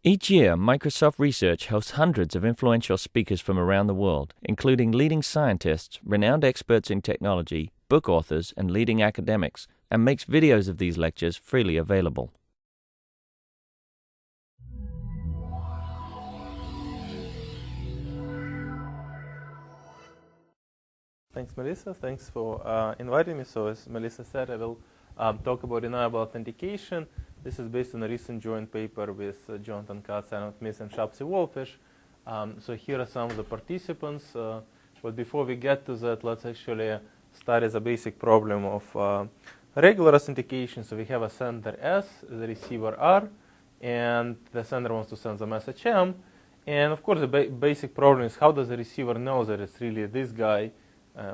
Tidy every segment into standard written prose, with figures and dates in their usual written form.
Each year, Microsoft Research hosts hundreds of influential speakers from around the world, including leading scientists, renowned experts in technology, book authors, and leading academics, and makes videos of these lectures freely available. Thanks, Melissa. Thanks for inviting me. So as Melissa said, I will talk about deniable authentication. This is based on a recent joint paper with Jonathan Katz, Simon Smith, and Shapsi Walfish. So here are some of the participants. But before we get to that, let's actually start as a basic problem of regular authentication. So we have a sender S, the receiver R, and the sender wants to send the message M. And of course, the basic problem is how does the receiver know that it's really this guy,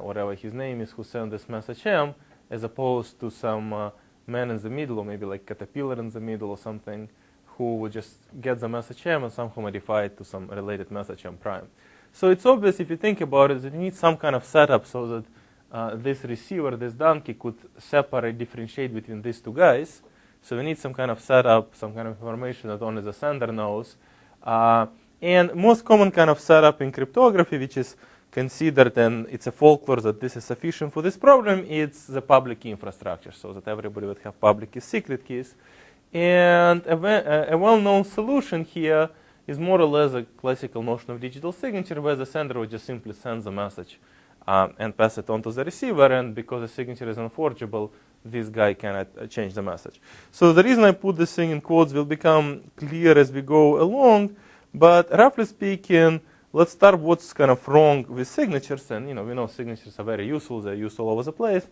whatever his name is, who sent this message M, as opposed to some man in the middle, or maybe like caterpillar in the middle or something, who would just get the message M and somehow modify it to some related message M prime. So it's obvious if you think about it that you need some kind of setup so that this receiver, this donkey, could separate, differentiate between these two guys. So we need some kind of setup, some kind of information that only the sender knows. And most common kind of setup in cryptography, which is considered, and it's a folklore that this is sufficient for this problem, it's the public key infrastructure, so that everybody would have public keys, secret keys. And a well-known solution here is more or less a classical notion of digital signature, where the sender would just simply send the message and pass it on to the receiver, and because the signature is unforgeable, this guy cannot change the message. So the reason I put this thing in quotes will become clear as we go along, but roughly speaking, let's start what's kind of wrong with signatures. And we know signatures are very useful. They're used all over the place.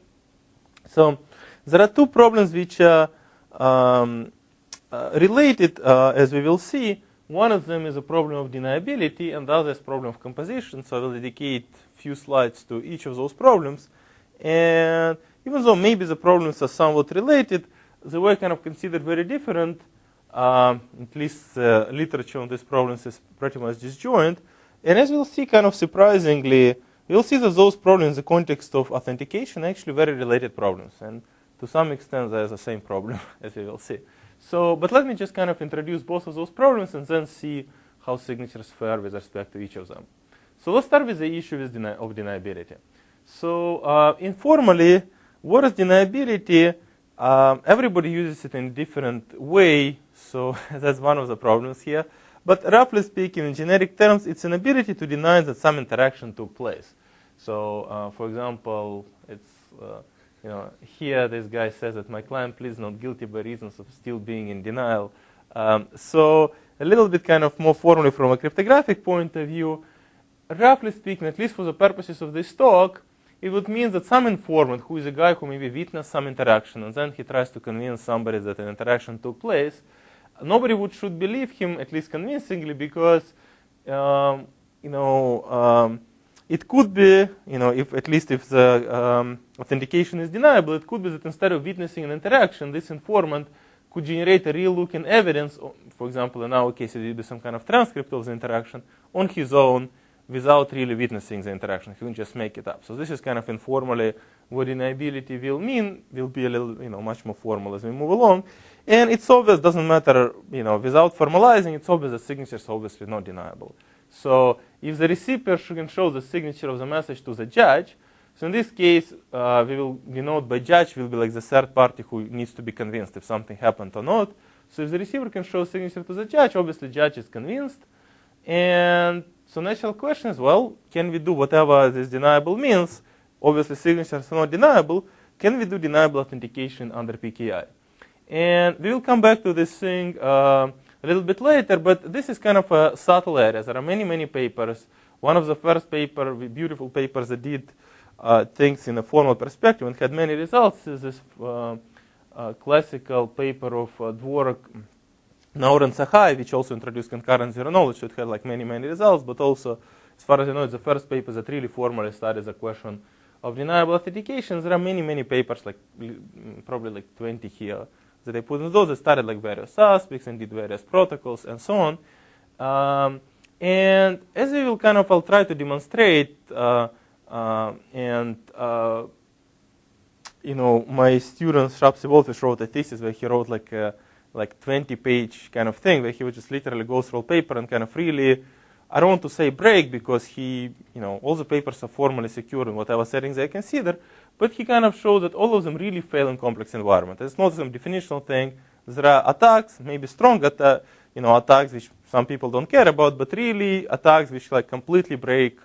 So there are two problems which are related, as we will see. One of them is a problem of deniability, and the other is a problem of composition. So I will dedicate a few slides to each of those problems. And even though maybe the problems are somewhat related, they were kind of considered very different. At least the literature on these problems is pretty much disjoint. And as we'll see, kind of surprisingly, you'll see that those problems in the context of authentication are actually very related problems. And to some extent, there's the same problem, as we will see. So, but let me just kind of introduce both of those problems and then see how signatures fare with respect to each of them. So let's start with the issue of deniability. So informally, what is deniability? Everybody uses it in a different way. So that's one of the problems here. But roughly speaking, in generic terms, it's an ability to deny that some interaction took place. So, for example, it's here this guy says that my client pleads not guilty by reasons of still being in denial. So a little bit kind of more formally from a cryptographic point of view, roughly speaking, at least for the purposes of this talk, it would mean that some informant, who is a guy who maybe witnessed some interaction, and then he tries to convince somebody that an interaction took place, nobody should believe him, at least convincingly, because it could be, if at least if the authentication is deniable, it could be that instead of witnessing an interaction, this informant could generate a real-looking evidence. For example, in our case, it would be some kind of transcript of the interaction on his own, without really witnessing the interaction. He can just make it up. So this is kind of informally what deniability will mean. Will be a little, much more formal as we move along. And it's obvious, doesn't matter, without formalizing, it's obvious that signature is obviously not deniable. So if the recipient can show the signature of the message to the judge, so in this case, we will denote by judge will be like the third party who needs to be convinced if something happened or not. So if the receiver can show signature to the judge, obviously judge is convinced. And so natural question is, well, can we do whatever this deniable means? Obviously signatures are not deniable. Can we do deniable authentication under PKI? And we will come back to this thing a little bit later, but this is kind of a subtle area. There are many, many papers. One of the first beautiful papers that did things in a formal perspective and had many results is this classical paper of Dvorak, Naur and Sahai, which also introduced concurrent zero knowledge. So it had like many, many results, but also, as far as I know, it's the first paper that really formally studies the question of deniable authentication. There are many, many papers, like probably like 20 here, that I put in those that studied like various aspects and did various protocols and so on. And as we will I'll try to demonstrate, my student Shapsi Walfish wrote a thesis where he wrote like like 20-page kind of thing where he would just literally go through a paper and kind of really, I don't want to say break because he, all the papers are formally secure in whatever settings they consider, but he kind of shows that all of them really fail in complex environment. It's not some definitional thing. There are attacks, maybe strong attacks which some people don't care about, but really attacks which like completely break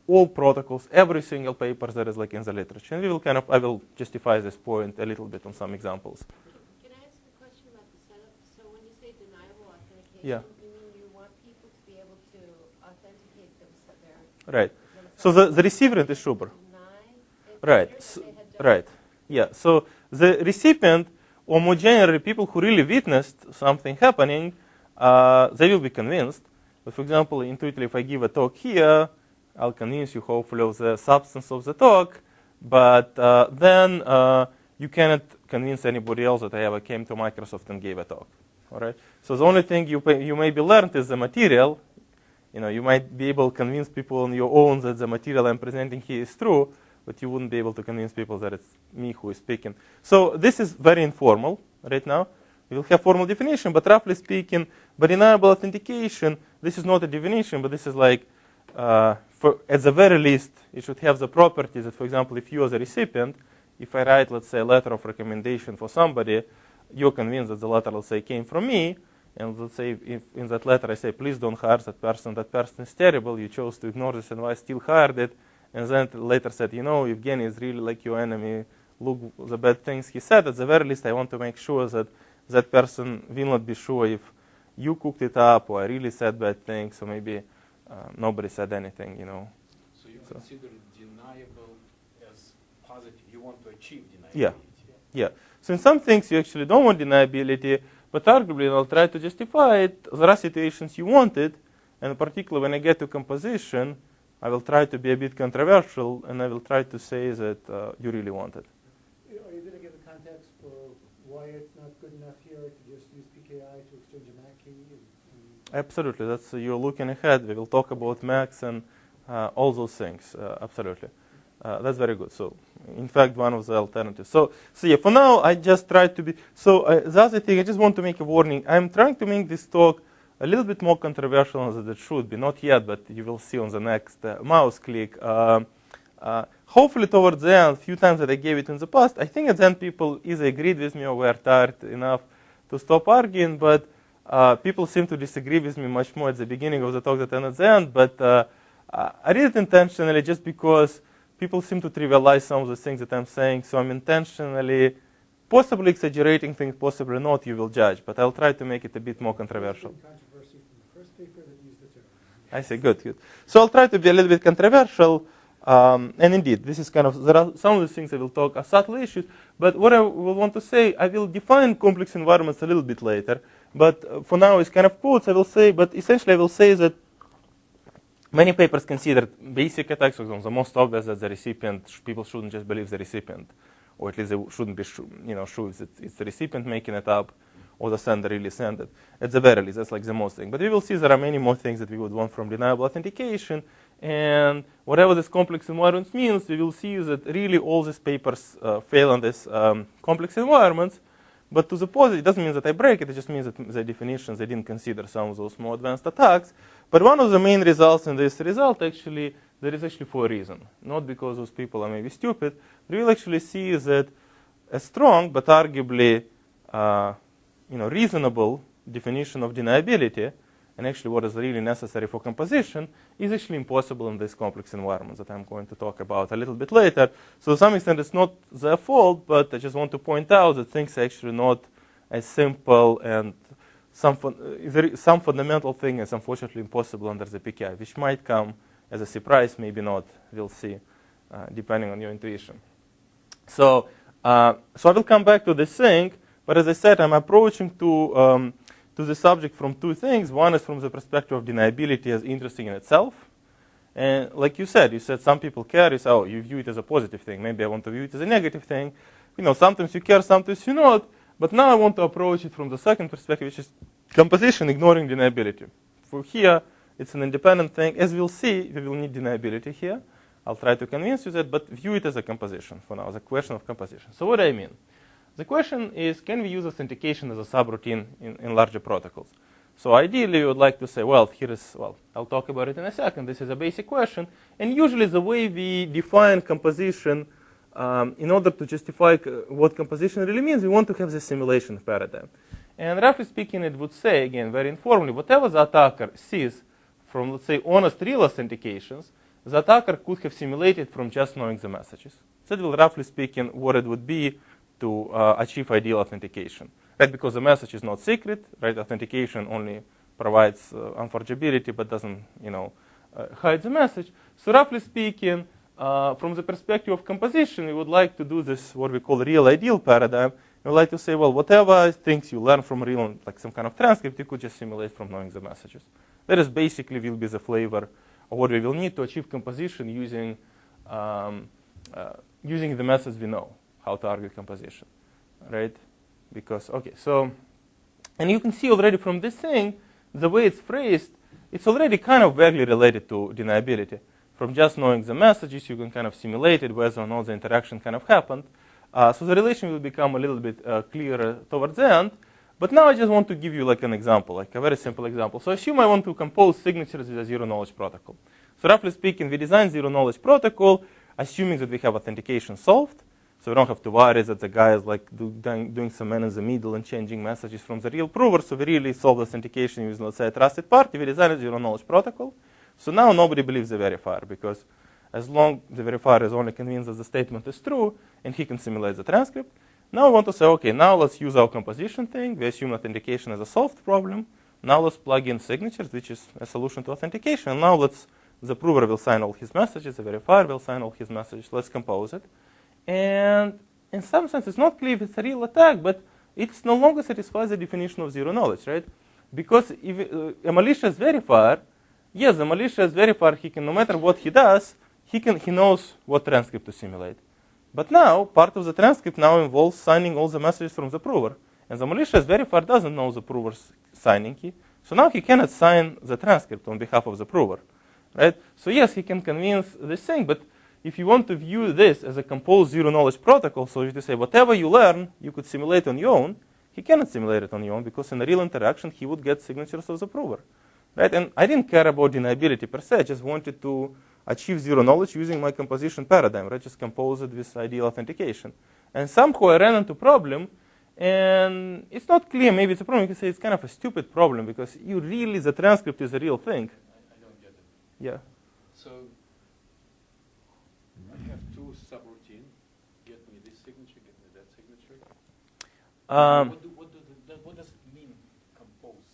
all protocols, every single paper that is like in the literature. And I will justify this point a little bit on some examples. Can I ask a question about the setup? So when you say deniable authentication, Yeah. you mean you want people to be able to authenticate themselves? Right. So the recipient is Schuber. Right. Right. Yeah. So the recipient, or more generally, people who really witnessed something happening, they will be convinced. But for example, intuitively, if I give a talk here, I'll convince you hopefully of the substance of the talk, but then you cannot convince anybody else that I ever came to Microsoft and gave a talk. All right. So the only thing you maybe learned is the material. You might be able to convince people on your own that the material I'm presenting here is true, but you wouldn't be able to convince people that it's me who is speaking. So this is very informal right now. We will have formal definition, but roughly speaking, by deniable authentication, this is not a definition, but this is like, at the very least, it should have the properties that, for example, if you as a recipient, if I write, let's say, a letter of recommendation for somebody, you're convinced that the letter, let's say, came from me, and let's say if in that letter I say, please don't hire that person is terrible, you chose to ignore this and I still hired it, and then later said, Evgeny is really like your enemy, look the bad things he said, at the very least I want to make sure that that person will not be sure if you cooked it up or I really said bad things, or maybe nobody said anything, So you consider deniable as positive, you want to achieve deniability. Yeah. Yeah. So in some things you actually don't want deniability, but arguably I'll try to justify it. There are situations you want it, and in particular when I get to composition, I will try to be a bit controversial, and I will try to say that you really want it. Are you going to give a context for why it's not good enough here to just use PKI to exchange a MAC key? Absolutely. That's you're looking ahead. We will talk about MACs and all those things. Absolutely. That's very good. So, in fact, one of the alternatives. So yeah, for now, I just try to be. So the other thing, I just want to make a warning. I'm trying to make this talk a little bit more controversial than it should be. Not yet, but you will see on the next mouse click. Hopefully, towards the end, a few times that I gave it in the past, I think at the end people either agreed with me or were tired enough to stop arguing. But people seem to disagree with me much more at the beginning of the talk than at the end. But I did it intentionally just because people seem to trivialize some of the things that I'm saying. So I'm intentionally, possibly exaggerating things, possibly not, you will judge. But I'll try to make it a bit more controversial. Controversy from the first paper that used the term. I see, good. So I'll try to be a little bit controversial. And indeed, this is kind of, there are some of the things I will talk are subtle issues. But what I will want to say, I will define complex environments a little bit later. But for now, it's kind of quotes I will say. But essentially, I will say that many papers consider basic attacks, for example, the most obvious that the recipient, people shouldn't just believe the recipient, or at least they shouldn't be sure if it's the recipient making it up, or the sender really sent it. At the very least, that's like the most thing. But we will see there are many more things that we would want from deniable authentication. And whatever this complex environments means, we will see that really all these papers fail on this complex environments. But to the positive, it doesn't mean that I break it. It just means that the definitions, they didn't consider some of those more advanced attacks. But one of the main results in this result, actually, there is actually for a reason. Not because those people are maybe stupid. But we'll actually see that a strong, but arguably reasonable definition of deniability, and actually what is really necessary for composition, is actually impossible in this complex environment that I'm going to talk about a little bit later. So to some extent, it's not their fault, but I just want to point out that things are actually not as simple, and some fundamental thing is unfortunately impossible under the PKI, which might come as a surprise, maybe not. We'll see, depending on your intuition. So I will come back to this thing, but as I said, I'm approaching to the subject from two things. One is from the perspective of deniability as interesting in itself. And like you said some people care. You say, oh, you view it as a positive thing. Maybe I want to view it as a negative thing. Sometimes you care, sometimes you not. But now I want to approach it from the second perspective, which is composition ignoring deniability. For here, it's an independent thing. As we'll see, we will need deniability here. I'll try to convince you that, but view it as a composition for now, as a question of composition. So what do I mean? The question is, can we use authentication as a subroutine in larger protocols? So ideally, you would like to say, well, I'll talk about it in a second. This is a basic question. And usually the way we define composition, in order to justify what composition really means, we want to have the simulation paradigm. And roughly speaking, it would say, again, very informally, whatever the attacker sees from, let's say, honest real authentications, the attacker could have simulated from just knowing the messages. That will, roughly speaking, what it would be to achieve ideal authentication. Right, because the message is not secret, right? Authentication only provides unforgeability, but doesn't, hide the message. So roughly speaking, from the perspective of composition, we would like to do this, what we call real ideal paradigm. We would like to say, well, whatever things you learn from real, like some kind of transcript, you could just simulate from knowing the messages. That is basically will be the flavor of what we will need to achieve composition using using the methods we know how to argue composition, right? Because, and you can see already from this thing, the way it's phrased, it's already kind of vaguely related to deniability. From just knowing the messages, you can kind of simulate it, whether or not the interaction kind of happened. So the relation will become a little bit clearer towards the end. But now I just want to give you like an example, like a very simple example. So assume I want to compose signatures with a zero-knowledge protocol. So roughly speaking, we design zero-knowledge protocol, assuming that we have authentication solved. So we don't have to worry that the guy is like doing some man in the middle and changing messages from the real prover. So we really solve authentication using, let's say, a trusted party. We design a zero-knowledge protocol. So now nobody believes the verifier, because as long as the verifier is only convinced that the statement is true and he can simulate the transcript, now we want to say, okay, now let's use our composition thing. We assume authentication is a solved problem. Now let's plug in signatures, which is a solution to authentication. And now the prover will sign all his messages. The verifier will sign all his messages. Let's compose it. And in some sense, it's not clear if it's a real attack, but it's no longer satisfies the definition of zero knowledge, right? Because if a malicious verifier, yes, the malicious verifier, he can, no matter what he does, he knows what transcript to simulate. But now, part of the transcript now involves signing all the messages from the prover. And the malicious verifier doesn't know the prover's signing key. So now he cannot sign the transcript on behalf of the prover, right? So yes, he can convince this thing, but if you want to view this as a composed zero-knowledge protocol, so you say whatever you learn, you could simulate on your own, he cannot simulate it on your own, because in a real interaction, he would get signatures of the prover, right? And I didn't care about deniability per se. I just wanted to achieve zero knowledge using my composition paradigm, right? Just compose it with ideal authentication. And somehow I ran into a problem, and it's not clear. Maybe it's a problem. You can say it's kind of a stupid problem, because the transcript is a real thing. I don't get it. Yeah. So I have two subroutines. Get me this signature, get me that signature. What does it mean, compose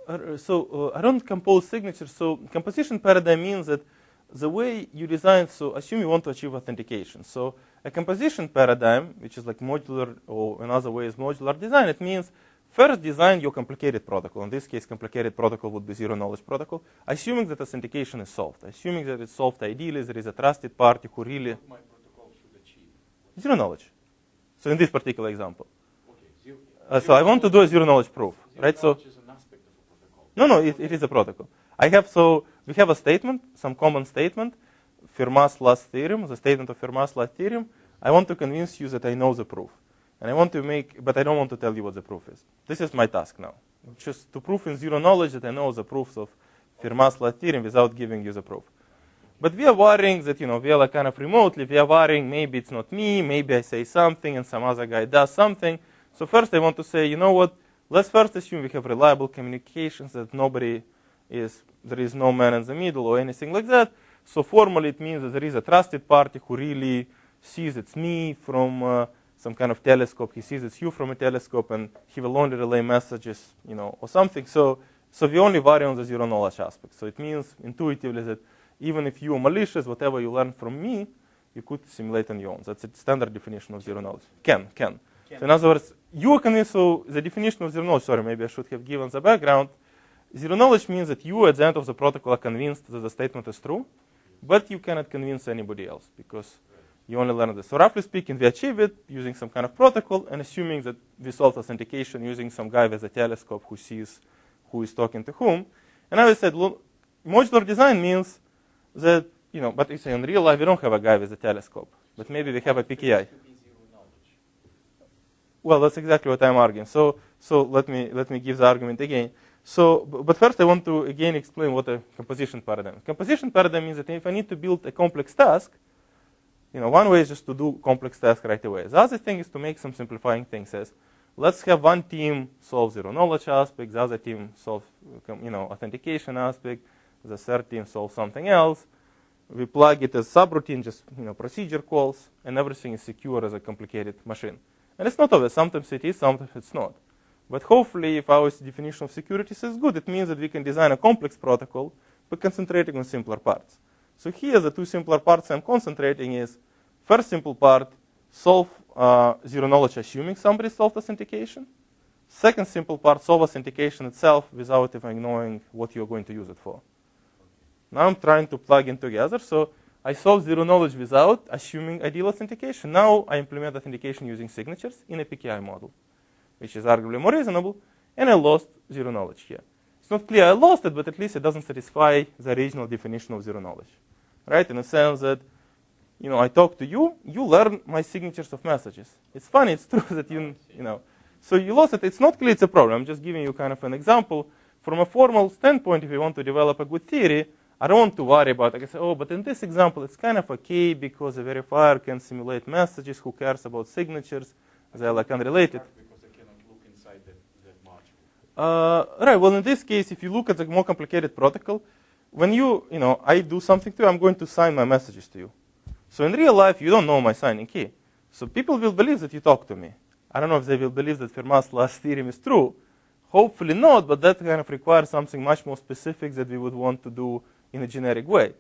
signatures? I don't compose signatures. So composition paradigm means that the way you design, so assume you want to achieve authentication. So a composition paradigm, which is like modular, or in other ways modular design, it means first design your complicated protocol. In this case, complicated protocol would be zero-knowledge protocol, assuming that authentication is solved. Assuming that it's solved ideally, there is a trusted party who really... What my protocol should achieve? Zero-knowledge. So in this particular example. Okay. So I want to do a zero-knowledge proof, right? So is an aspect of a protocol. No, it is a protocol. We have a statement, some common statement, Fermat's last theorem, the statement of Fermat's last theorem. I want to convince you that I know the proof. And I want to but I don't want to tell you what the proof is. This is my task now. Just to prove in zero knowledge that I know the proofs of Fermat's last theorem without giving you the proof. But we are worrying that, we are like kind of remotely, we are worrying maybe it's not me, maybe I say something and some other guy does something. So first I want to say, you know what, let's first assume we have reliable communications, that there is no man in the middle or anything like that. So formally it means that there is a trusted party who really sees it's me from some kind of telescope. He sees it's you from a telescope, and he will only relay messages, or something. So we only vary on the zero knowledge aspect. So it means intuitively that even if you are malicious, whatever you learn from me, you could simulate on your own. That's a standard definition of zero knowledge. Can. So in other words, you are convinced. So the definition of zero knowledge. Sorry, maybe I should have given the background. Zero knowledge means that you, at the end of the protocol, are convinced that the statement is true, but you cannot convince anybody else because you only learn this. So roughly speaking, we achieve it using some kind of protocol and assuming that we solved authentication using some guy with a telescope who sees who is talking to whom. And I said, modular design means that, but you say in real life we don't have a guy with a telescope, but maybe we have a PKI. Well, that's exactly what I'm arguing. So let me give the argument again. So, but first I want to again explain what a composition paradigm is. Composition paradigm means that if I need to build a complex task, one way is just to do complex task right away. The other thing is to make some simplifying things. As let's have one team solve zero knowledge aspect, the other team solve authentication aspect, the third team solve something else. We plug it as subroutine, just procedure calls, and everything is secure as a complicated machine. And it's not obvious. Sometimes it is, sometimes it's not. But hopefully, if our definition of security is good, it means that we can design a complex protocol by concentrating on simpler parts. So here, the two simpler parts I'm concentrating is, first simple part, solve zero knowledge assuming somebody solved authentication. Second simple part, solve authentication itself without even knowing what you're going to use it for. Now I'm trying to plug in together. So I solve zero knowledge without assuming ideal authentication. Now I implement authentication using signatures in a PKI model, which is arguably more reasonable, and I lost zero knowledge here. It's not clear I lost it, but at least it doesn't satisfy the original definition of zero knowledge, right? In the sense that, I talk to you, you learn my signatures of messages. It's funny, it's true that so you lost it. It's not clear it's a problem. I'm just giving you kind of an example. From a formal standpoint, if you want to develop a good theory, I don't want to worry about it. I can say, but in this example, it's kind of okay because a verifier can simulate messages. Who cares about signatures? They're like unrelated. Because they cannot look inside that module. Right. Well, in this case, if you look at the more complicated protocol, when I do something to you, I'm going to sign my messages to you. So in real life, you don't know my signing key. So people will believe that you talk to me. I don't know if they will believe that Fermat's last theorem is true. Hopefully not, but that kind of requires something much more specific that we would want to do in a generic way.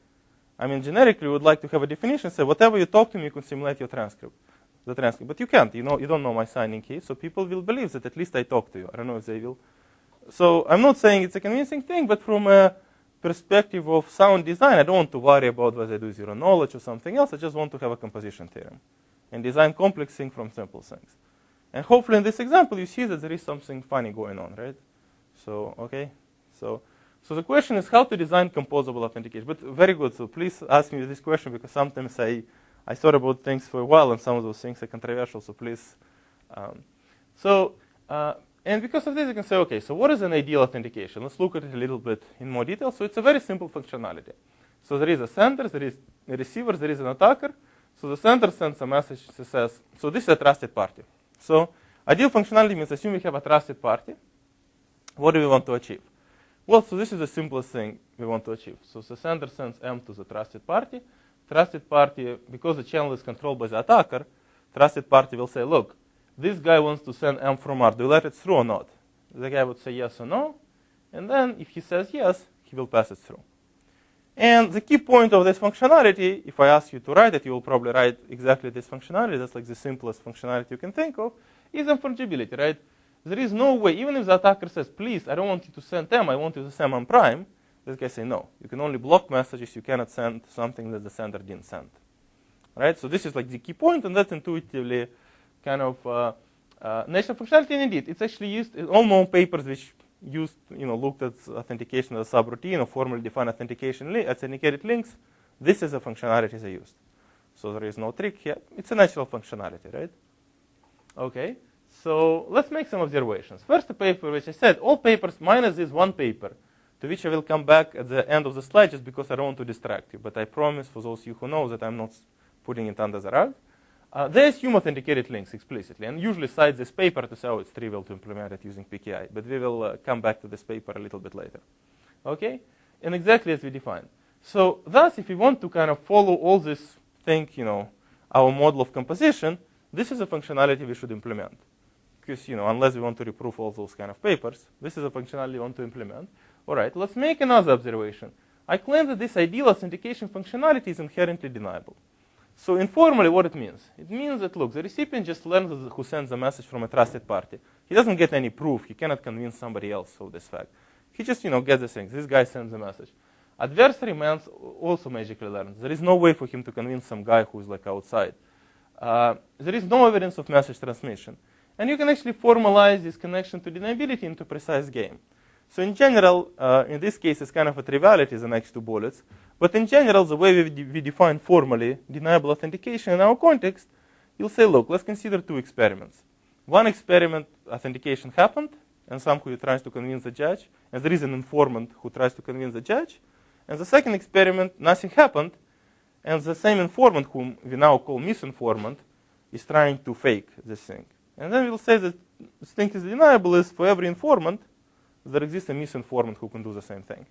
I mean, generically, we would like to have a definition, say whatever you talk to me, you can simulate your transcript. But you can't. You don't know my signing key, so people will believe that at least I talk to you. I don't know if they will. So I'm not saying it's a convincing thing, but from a perspective of sound design, I don't want to worry about whether I do zero knowledge or something else. I just want to have a composition theorem and design complex things from simple things. And hopefully in this example, you see that there is something funny going on, right? So, okay. So the question is how to design composable authentication. But very good. So please ask me this question because sometimes I thought about things for a while and some of those things are controversial. So please. And because of this, you can say, okay, so what is an ideal authentication? Let's look at it a little bit in more detail. So it's a very simple functionality. So there is a sender, there is a receiver, there is an attacker. So the sender sends a message that says, so this is a trusted party. So ideal functionality means assume we have a trusted party. What do we want to achieve? Well, so this is the simplest thing we want to achieve. So the sender sends M to the trusted party. Trusted party, because the channel is controlled by the attacker, trusted party will say, look, this guy wants to send M from R. Do you let it through or not? The guy would say yes or no. And then if he says yes, he will pass it through. And the key point of this functionality, if I ask you to write it, you will probably write exactly this functionality. That's like the simplest functionality you can think of, is infungibility, right? There is no way, even if the attacker says, please, I don't want you to send M, I want you to send M prime, this guy say no. You can only block messages, you cannot send something that the sender didn't send. Right? So this is like the key point, and that's intuitively kind of natural functionality. And indeed, it's actually used in all known papers which looked at authentication as a subroutine or formally defined authenticated links. This is a functionality they used. So there is no trick here. It's a natural functionality, right? Okay. So let's make some observations. First, a paper which I said, all papers minus this one paper, to which I will come back at the end of the slide just because I don't want to distract you. But I promise for those of you who know that I'm not putting it under the rug. They assume authenticated links explicitly and usually cite this paper to say, oh, it's trivial to implement it using PKI. But we will come back to this paper a little bit later. Okay? And exactly as we defined. So thus, if we want to kind of follow all this thing, our model of composition, this is a functionality we should implement. Because, unless we want to reprove all those kind of papers, this is a functionality we want to implement. All right, let's make another observation. I claim that this ideal authentication functionality is inherently deniable. So informally, what it means? It means that, look, the recipient just learns who sends a message from a trusted party. He doesn't get any proof. He cannot convince somebody else of this fact. He just, gets the thing. This guy sends a message. Adversary man also magically learns. There is no way for him to convince some guy who is like outside. There is no evidence of message transmission. And you can actually formalize this connection to deniability into a precise game. So in general, in this case, it's kind of a triviality, the next two bullets. But in general, the way we define formally deniable authentication in our context, you'll say, look, let's consider two experiments. one experiment authentication happened, and some who tries to convince the judge, and there is an informant who tries to convince the judge. And the second experiment, nothing happened, and the same informant, whom we now call misinformant, is trying to fake this thing. And then we'll say that this thing is deniable is for every informant, there exists a misinformant who can do the same thing.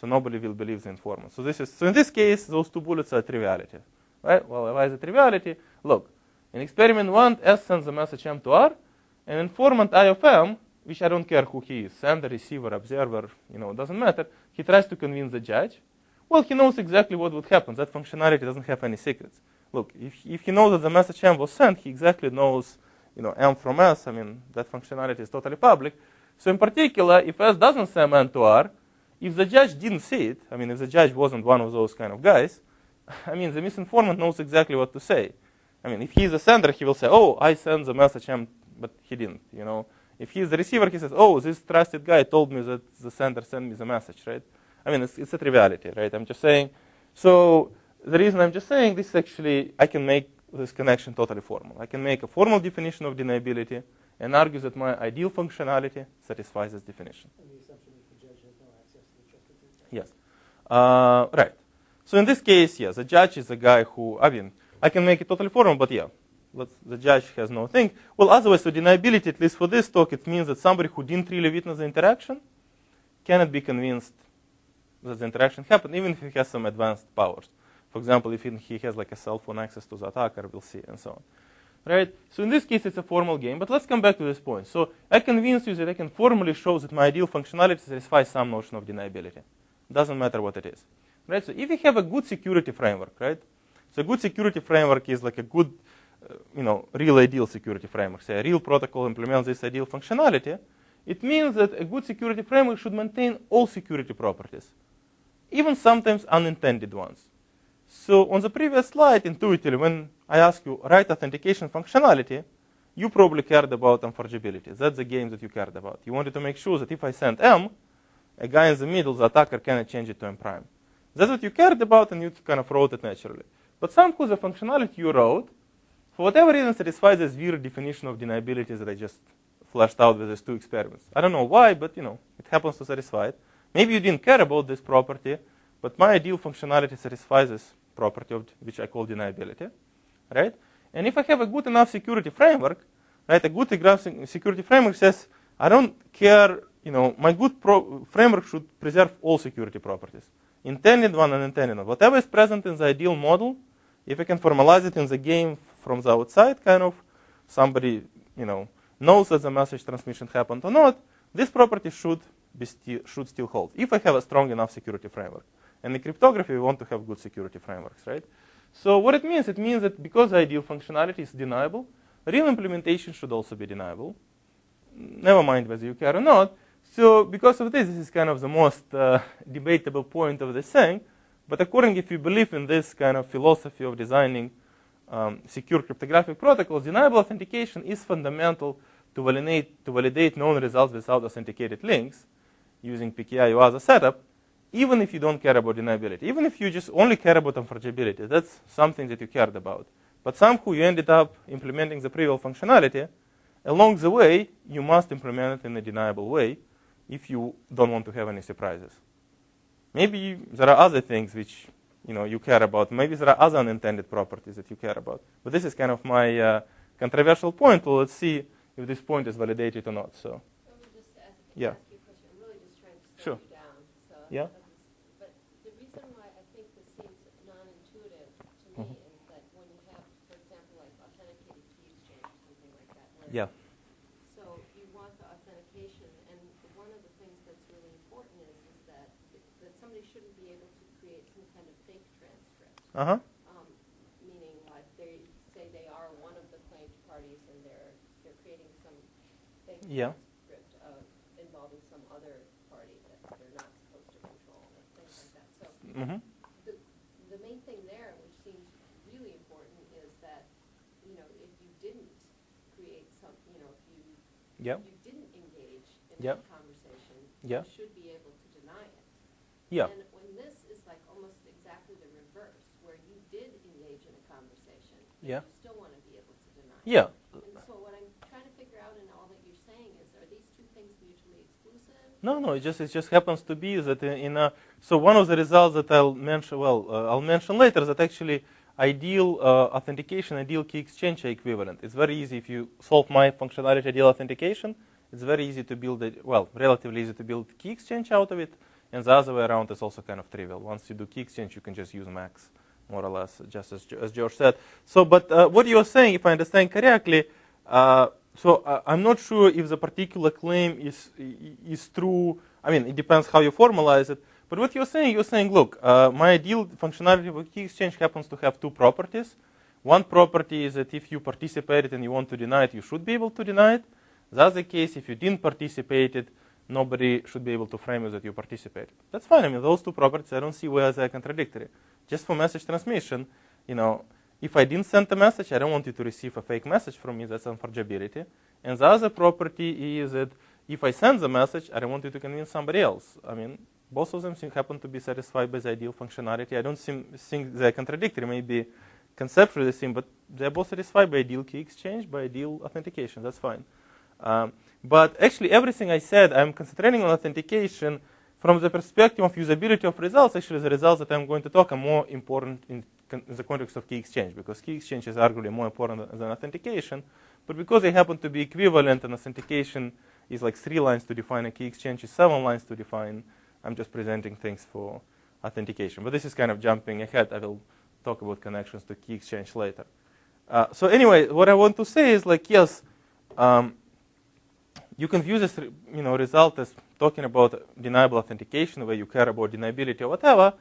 So nobody will believe the informant. So in this case, those two bullets are triviality. Right? Well, why is it triviality? Look, in experiment 1, S sends the message M to R, and informant I of M, which I don't care who he is, sender, receiver, observer, doesn't matter, he tries to convince the judge. Well, he knows exactly what would happen. That functionality doesn't have any secrets. Look, if he knows that the message M was sent, he exactly knows, M from S. I mean, that functionality is totally public. So in particular, if S doesn't send M to R, if the judge didn't see it, I mean, if the judge wasn't one of those kind of guys, I mean, the misinformant knows exactly what to say. I mean, if he's the sender, he will say, oh, I sent the message M, but he didn't, If he's the receiver, he says, oh, this trusted guy told me that the sender sent me the message, right? I mean, it's a triviality, right? I'm just saying. So the reason I'm just saying this, actually, I can make this connection totally formal. I can make a formal definition of deniability and argue that my ideal functionality satisfies this definition. And the assumption is the judge has no access to the trusted data. Yes. Right. So in this case, yes, the judge is the guy who, I can make it totally formal, but yeah. The judge has no thing. Well, otherwise, so deniability, at least for this talk, it means that somebody who didn't really witness the interaction cannot be convinced that the interaction happened, even if he has some advanced powers. For example, if he has like a cell phone access to the attacker, we'll see, and so on. Right? So in this case, it's a formal game. But let's come back to this point. So I convince you that I can formally show that my ideal functionality satisfies some notion of deniability. Doesn't matter what it is. Right? So if you have a good security framework, right? So a good security framework is like a good real ideal security framework. Say a real protocol implements this ideal functionality. It means that a good security framework should maintain all security properties, even sometimes unintended ones. So on the previous slide, intuitively, when I ask you write authentication functionality, you probably cared about unforgeability. That's the game that you cared about. You wanted to make sure that if I send M, a guy in the middle, the attacker cannot change it to M prime. That's what you cared about, and you kind of wrote it naturally. But somehow the functionality you wrote, for whatever reason, satisfies this weird definition of deniability that I just flashed out with these two experiments. I don't know why, but it happens to satisfy it. Maybe you didn't care about this property, but my ideal functionality satisfies this property, which I call deniability, right? And if I have a good enough security framework, right, a good security framework says, I don't care, my good framework should preserve all security properties, intended one and unintended one. Whatever is present in the ideal model, if I can formalize it in the game from the outside, kind of, somebody, knows that the message transmission happened or not, this property should still hold, if I have a strong enough security framework. And in cryptography, we want to have good security frameworks, right? So what it means that because the ideal functionality is deniable, real implementation should also be deniable. Never mind whether you care or not. So because of this is kind of the most debatable point of this thing. But if you believe in this kind of philosophy of designing secure cryptographic protocols, deniable authentication is fundamental to validate known results without authenticated links using PKI or other setup, even if you don't care about deniability. Even if you just only care about unforgeability, that's something that you cared about. But somehow you ended up implementing the trivial functionality. Along the way, you must implement it in a deniable way if you don't want to have any surprises. Maybe there are other things which you care about. Maybe there are other unintended properties that you care about. But this is kind of my controversial point. Well, let's see if this point is validated or not. So, Just to ask yeah. you a question. I'm really just trying to slow Sure. you down. So Yeah. But the reason why I think this seems non-intuitive to me is that when you have, for example, like authenticated key exchange or something like that. Where Yeah. So you want the authentication, and one of the things that's really important is that somebody shouldn't be able to create some kind of fake transcript. Meaning like they say they are one of the claimed parties and they're creating some fake Yeah. transcript involving some other party that they're not supposed to control and things like that. So the main thing there, which seems really important, is that if you didn't create some, if you Yeah. you didn't engage in Yeah. that conversation, Yeah. you should be able to deny it. Yeah. And when this is like almost exactly the reverse, where you did engage in a conversation, Yeah. you still want to be able to deny it. Yeah. And so what I'm trying to figure things mutually exclusive? No. It just happens to be that so one of the results that I'll mention, I'll mention later, that actually ideal authentication, ideal key exchange are equivalent. It's very easy if you solve my functionality ideal authentication. It's very easy to build it. Well, relatively easy to build key exchange out of it, and the other way around is also kind of trivial. Once you do key exchange, you can just use max, more or less, just as George said. So, but what you're saying, if I understand correctly, I'm not sure if the particular claim is true. I mean, it depends how you formalize it. But what you're saying, look, my ideal functionality of key exchange happens to have two properties. One property is that if you participated and you want to deny it, you should be able to deny it. The other case, if you didn't participate it, nobody should be able to frame you that you participated. That's fine. I mean, those two properties, I don't see where they're contradictory. Just for message transmission, if I didn't send a message, I don't want you to receive a fake message from me. That's unforgeability. And the other property is that if I send the message, I don't want you to convince somebody else. I mean, both of them happen to be satisfied by the ideal functionality. I don't think they're contradictory. Maybe conceptually the same, but they're both satisfied by ideal key exchange, by ideal authentication. That's fine. But actually, everything I said, I'm concentrating on authentication from the perspective of usability of results. Actually, the results that I'm going to talk are more important in the context of key exchange, because key exchange is arguably more important than authentication. But because they happen to be equivalent, and authentication is like 3 lines to define, and key exchange is 7 lines to define, I'm just presenting things for authentication. But this is kind of jumping ahead. I will talk about connections to key exchange later. So anyway, what I want to say is, like, yes, you can view this result as talking about deniable authentication, where you care about deniability or whatever.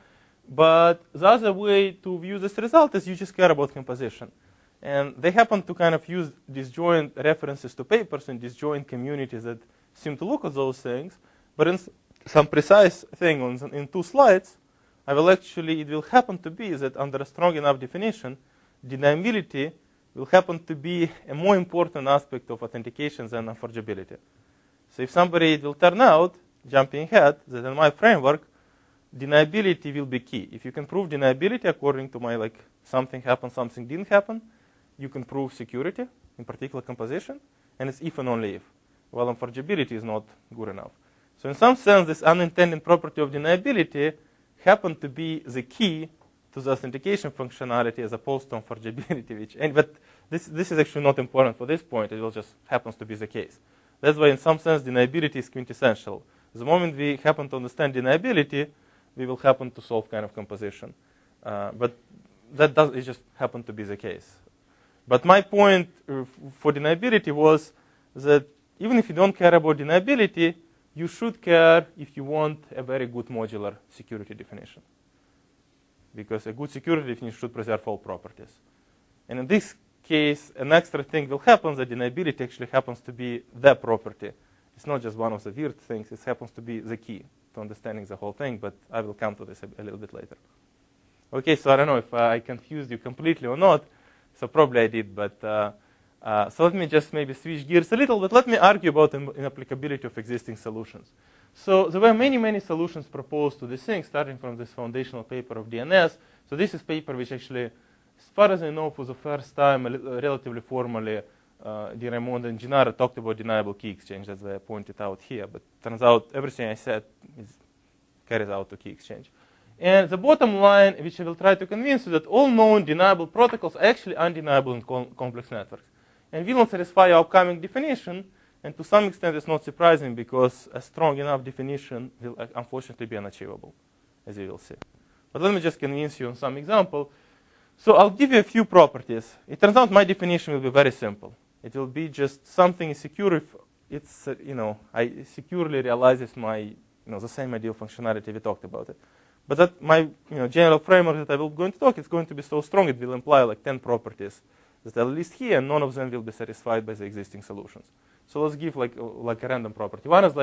But the other way to view this result is you just care about composition. And they happen to kind of use disjoint references to papers and disjoint communities that seem to look at those things. But in some precise thing in 2 slides, it will happen to be that under a strong enough definition, deniability will happen to be a more important aspect of authentication than unforgeability. So if it will turn out, jumping ahead, that in my framework, deniability will be key. If you can prove deniability according to my something happened, something didn't happen, you can prove security, in particular composition, and it's if and only if. While unforgeability is not good enough. So in some sense, this unintended property of deniability happened to be the key to the authentication functionality as opposed to unforgeability. But this is actually not important for this point. It will just happens to be the case. That's why in some sense deniability is quintessential. The moment we happen to understand deniability, we will happen to solve kind of composition. But it just happened to be the case. But my point for deniability was that even if you don't care about deniability, you should care if you want a very good modular security definition. Because a good security definition should preserve all properties. And in this case, an extra thing will happen, that deniability actually happens to be the property. It's not just one of the weird things, it happens to be the key to understanding the whole thing, but I will come to this a little bit later. Okay, so I don't know if I confused you completely or not, so probably I did, but so let me just maybe switch gears a little bit. Let me argue about inapplicability of existing solutions. So there were many solutions proposed to this thing, starting from this foundational paper of DNS. So this is paper which actually, as far as I know, for the first time, relatively formally, Di Raimondo and Gennaro talked about deniable key exchange. That's why I pointed out here. But turns out everything I said carries out to key exchange. And the bottom line, which I will try to convince you, that all known deniable protocols are actually undeniable in complex networks. And will not satisfy our upcoming definition. And to some extent, it's not surprising, because a strong enough definition will unfortunately be unachievable, as you will see. But let me just convince you on some example. So I'll give you a few properties. It turns out my definition will be very simple. It will be just something is secure if it's, I securely realizes my, the same ideal functionality we talked about it. But that my, general framework that I will going to talk is going to be so strong, it will imply like 10 properties that I'll list here, and none of them will be satisfied by the existing solutions. So let's give like a random property. One is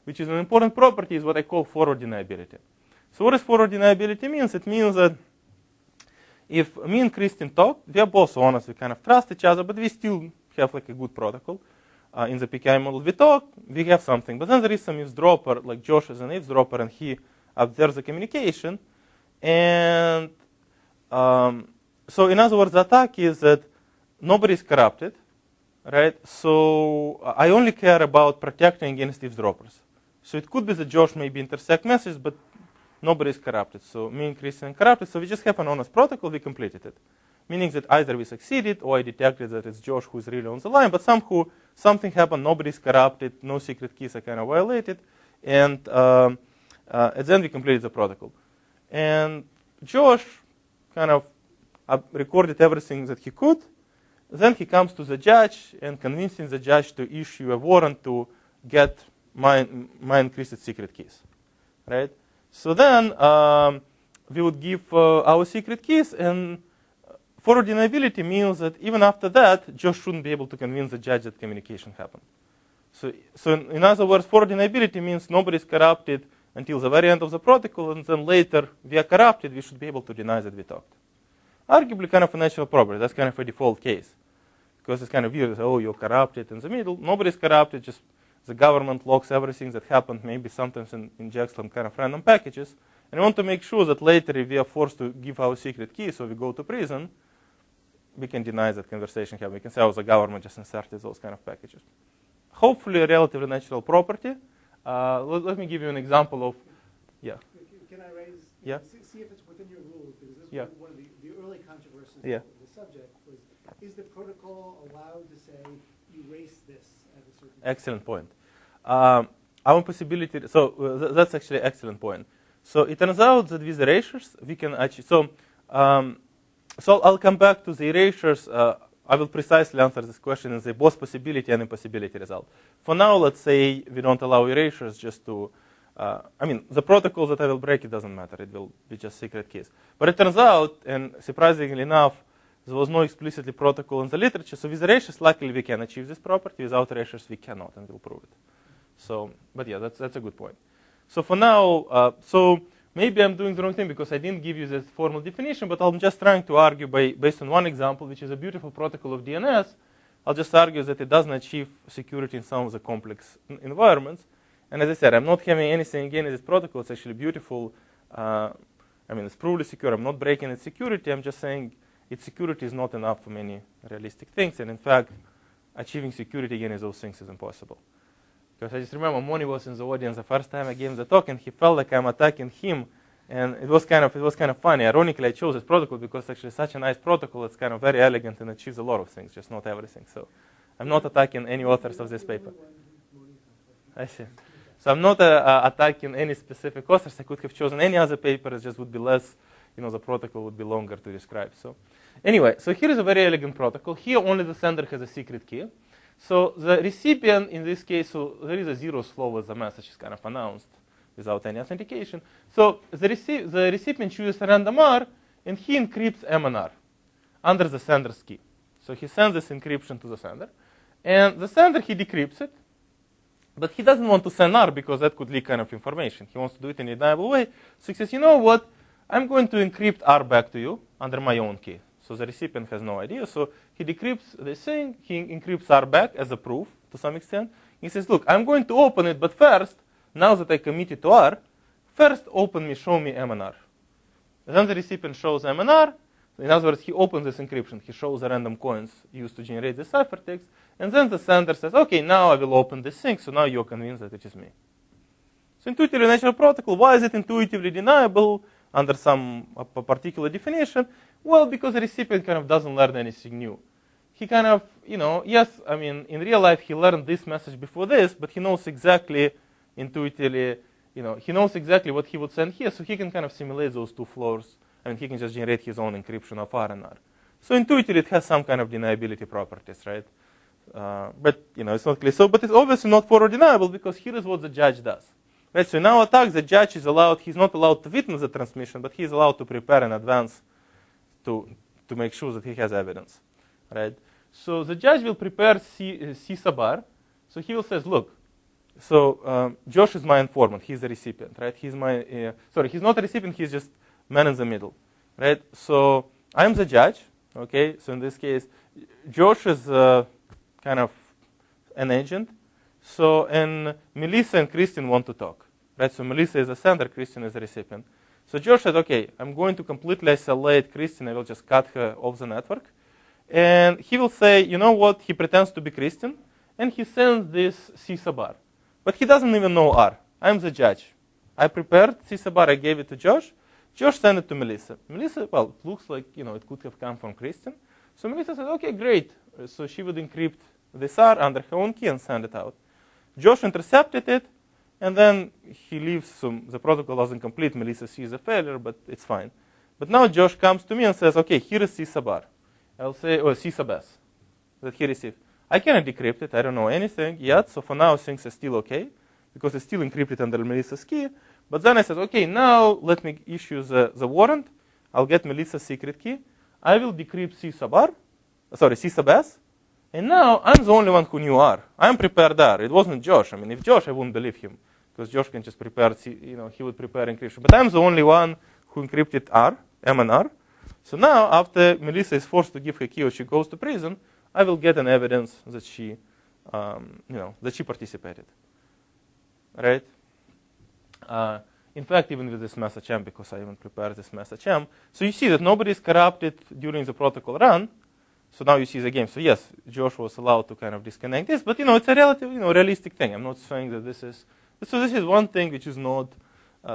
which is an important property, is what I call forward deniability. So what does forward deniability means? It means that if me and Kristin talk, we are both honest, we kind of trust each other, but we still have like a good protocol. In the PKI model we talk, we have something. But then there is some eavesdropper, like Josh is an eavesdropper, and he observes the communication. And so in other words, the attack is that nobody is corrupted. right? So I only care about protecting against eavesdroppers. So it could be that Josh maybe intersect messages, but nobody is corrupted. So me and Christian are corrupted. So we just have an honest protocol. We completed it, meaning that either we succeeded or I detected that it's Josh who's really on the line. But somehow something happened. Nobody is corrupted. No secret keys are kind of violated, and then we completed the protocol. And Josh kind of recorded everything that he could. Then he comes to the judge and convincing the judge to issue a warrant to get my encrypted secret keys, right? So then we would give our secret keys, and forward deniability means that even after that, Josh shouldn't be able to convince the judge that communication happened. So in other words, forward deniability means nobody is corrupted until the very end of the protocol, and then later we are corrupted, we should be able to deny that we talked. Arguably kind of a natural property. That's kind of a default case. Because it's kind of weird, oh, you're corrupted in the middle. Nobody's corrupted, just the government logs everything that happened, maybe sometimes injects some kind of random packages. And we want to make sure that later if we are forced to give our secret keys or we go to prison, we can deny that conversation happened. We can say, oh, the government just inserted those kind of packages. Hopefully a relatively natural property. Let me give you an example of, yeah. Can I raise, yeah. See if it's within your rules, because this yeah. was one of the early controversies yeah. of the subject was, is the protocol allowed to say, erase this at a certain Excellent point. Our possibility, so that's actually an excellent point. So it turns out that with erasures, we can actually, so I'll come back to the erasures. I will precisely answer this question in the both possibility and impossibility result. For now, let's say we don't allow erasures just to, the protocol that I will break, it doesn't matter. It will be just secret keys. But it turns out, and surprisingly enough, there was no explicitly protocol in the literature. So with erasures, luckily we can achieve this property. Without erasures, we cannot, and we'll prove it. So, but yeah, that's a good point. So for now, so maybe I'm doing the wrong thing because I didn't give you this formal definition, but I'm just trying to argue based on one example, which is a beautiful protocol of DNS. I'll just argue that it doesn't achieve security in some of the complex environments. And as I said, I'm not having anything against this protocol. It's actually beautiful. It's provably secure. I'm not breaking its security. I'm just saying its security is not enough for many realistic things. And in fact, achieving security against those things is impossible. Because I just remember Moni was in the audience the first time I gave him the talk, and he felt like I'm attacking him. And it was kind of funny. Ironically, I chose this protocol because it's actually such a nice protocol. It's kind of very elegant and achieves a lot of things, just not everything. So I'm not attacking any authors of this paper. I see. So I'm not attacking any specific authors. I could have chosen any other paper. It just would be less, the protocol would be longer to describe. So anyway, so here is a very elegant protocol. Here only the sender has a secret key. So the recipient in this case, so there is a zero slow as the message is kind of announced without any authentication. So the recipient chooses a random R, and he encrypts M and R under the sender's key. So he sends this encryption to the sender. And the sender, he decrypts it. But he doesn't want to send R because that could leak kind of information. He wants to do it in a deniable way. So he says, you know what? I'm going to encrypt R back to you under my own key. So the recipient has no idea. So he decrypts this thing. He encrypts R back as a proof to some extent. He says, look, I'm going to open it, but first, now that I committed to R, first show me M and R. Then the recipient shows M and R. In other words, he opens this encryption. He shows the random coins used to generate the ciphertext. And then the sender says, okay, now I will open this thing. So now you're convinced that it is me. So intuitively natural protocol, why is it intuitively deniable under some particular definition? Well, because the recipient kind of doesn't learn anything new. He kind of, yes, in real life, he learned this message before this, but he knows exactly intuitively, he knows exactly what he would send here. So he can kind of simulate those two floors. And he can just generate his own encryption of R and R. So intuitively, it has some kind of deniability properties, right? But it's not clear. So, but it's obviously not forward deniable because here is what the judge does. Right? So in our attack, the judge is allowed. He's not allowed to witness the transmission, but he's allowed to prepare in advance to make sure that he has evidence, right? So the judge will prepare C sub R. So he will say, look. So Josh is my informant. He's the recipient, right? He's not a recipient. He's just man in the middle, right? So I'm the judge, okay? So in this case, Josh is kind of an agent. So, and Melissa and Christian want to talk, right? So Melissa is a sender, Christian is a recipient. So Josh said, okay, I'm going to completely isolate Christian. I will just cut her off the network. And he will say, you know what, he pretends to be Christian, and he sends this C sub r. But he doesn't even know R. I'm the judge. I prepared C sub r, I gave it to Josh. Josh sent it to Melissa. Melissa, well, it looks like, it could have come from Christian. So Melissa said, okay, great. So she would encrypt this R under her own key and send it out. Josh intercepted it, and then he leaves. So the protocol wasn't complete. Melissa sees a failure, but it's fine. But now Josh comes to me and says, okay, here is C sub r. I'll say, C sub s that he received. I cannot decrypt it. I don't know anything yet. So for now, things are still okay, because it's still encrypted under Melissa's key. But then I said, okay, now let me issue the warrant. I'll get Melissa's secret key. I will decrypt C sub s. And now I'm the only one who knew R. I'm prepared R. It wasn't Josh. I mean, if Josh, I wouldn't believe him, because Josh can just prepare, he would prepare encryption. But I'm the only one who encrypted R, M and R. So now, after Melissa is forced to give her key or she goes to prison, I will get an evidence that she, that she participated. Right? In fact, even with this message M, because I even prepared this message M, so you see that nobody is corrupted during the protocol run. So now you see the game. So yes, Josh was allowed to kind of disconnect this, but it's a relative, realistic thing. I'm not saying that this is. So this is one thing which is not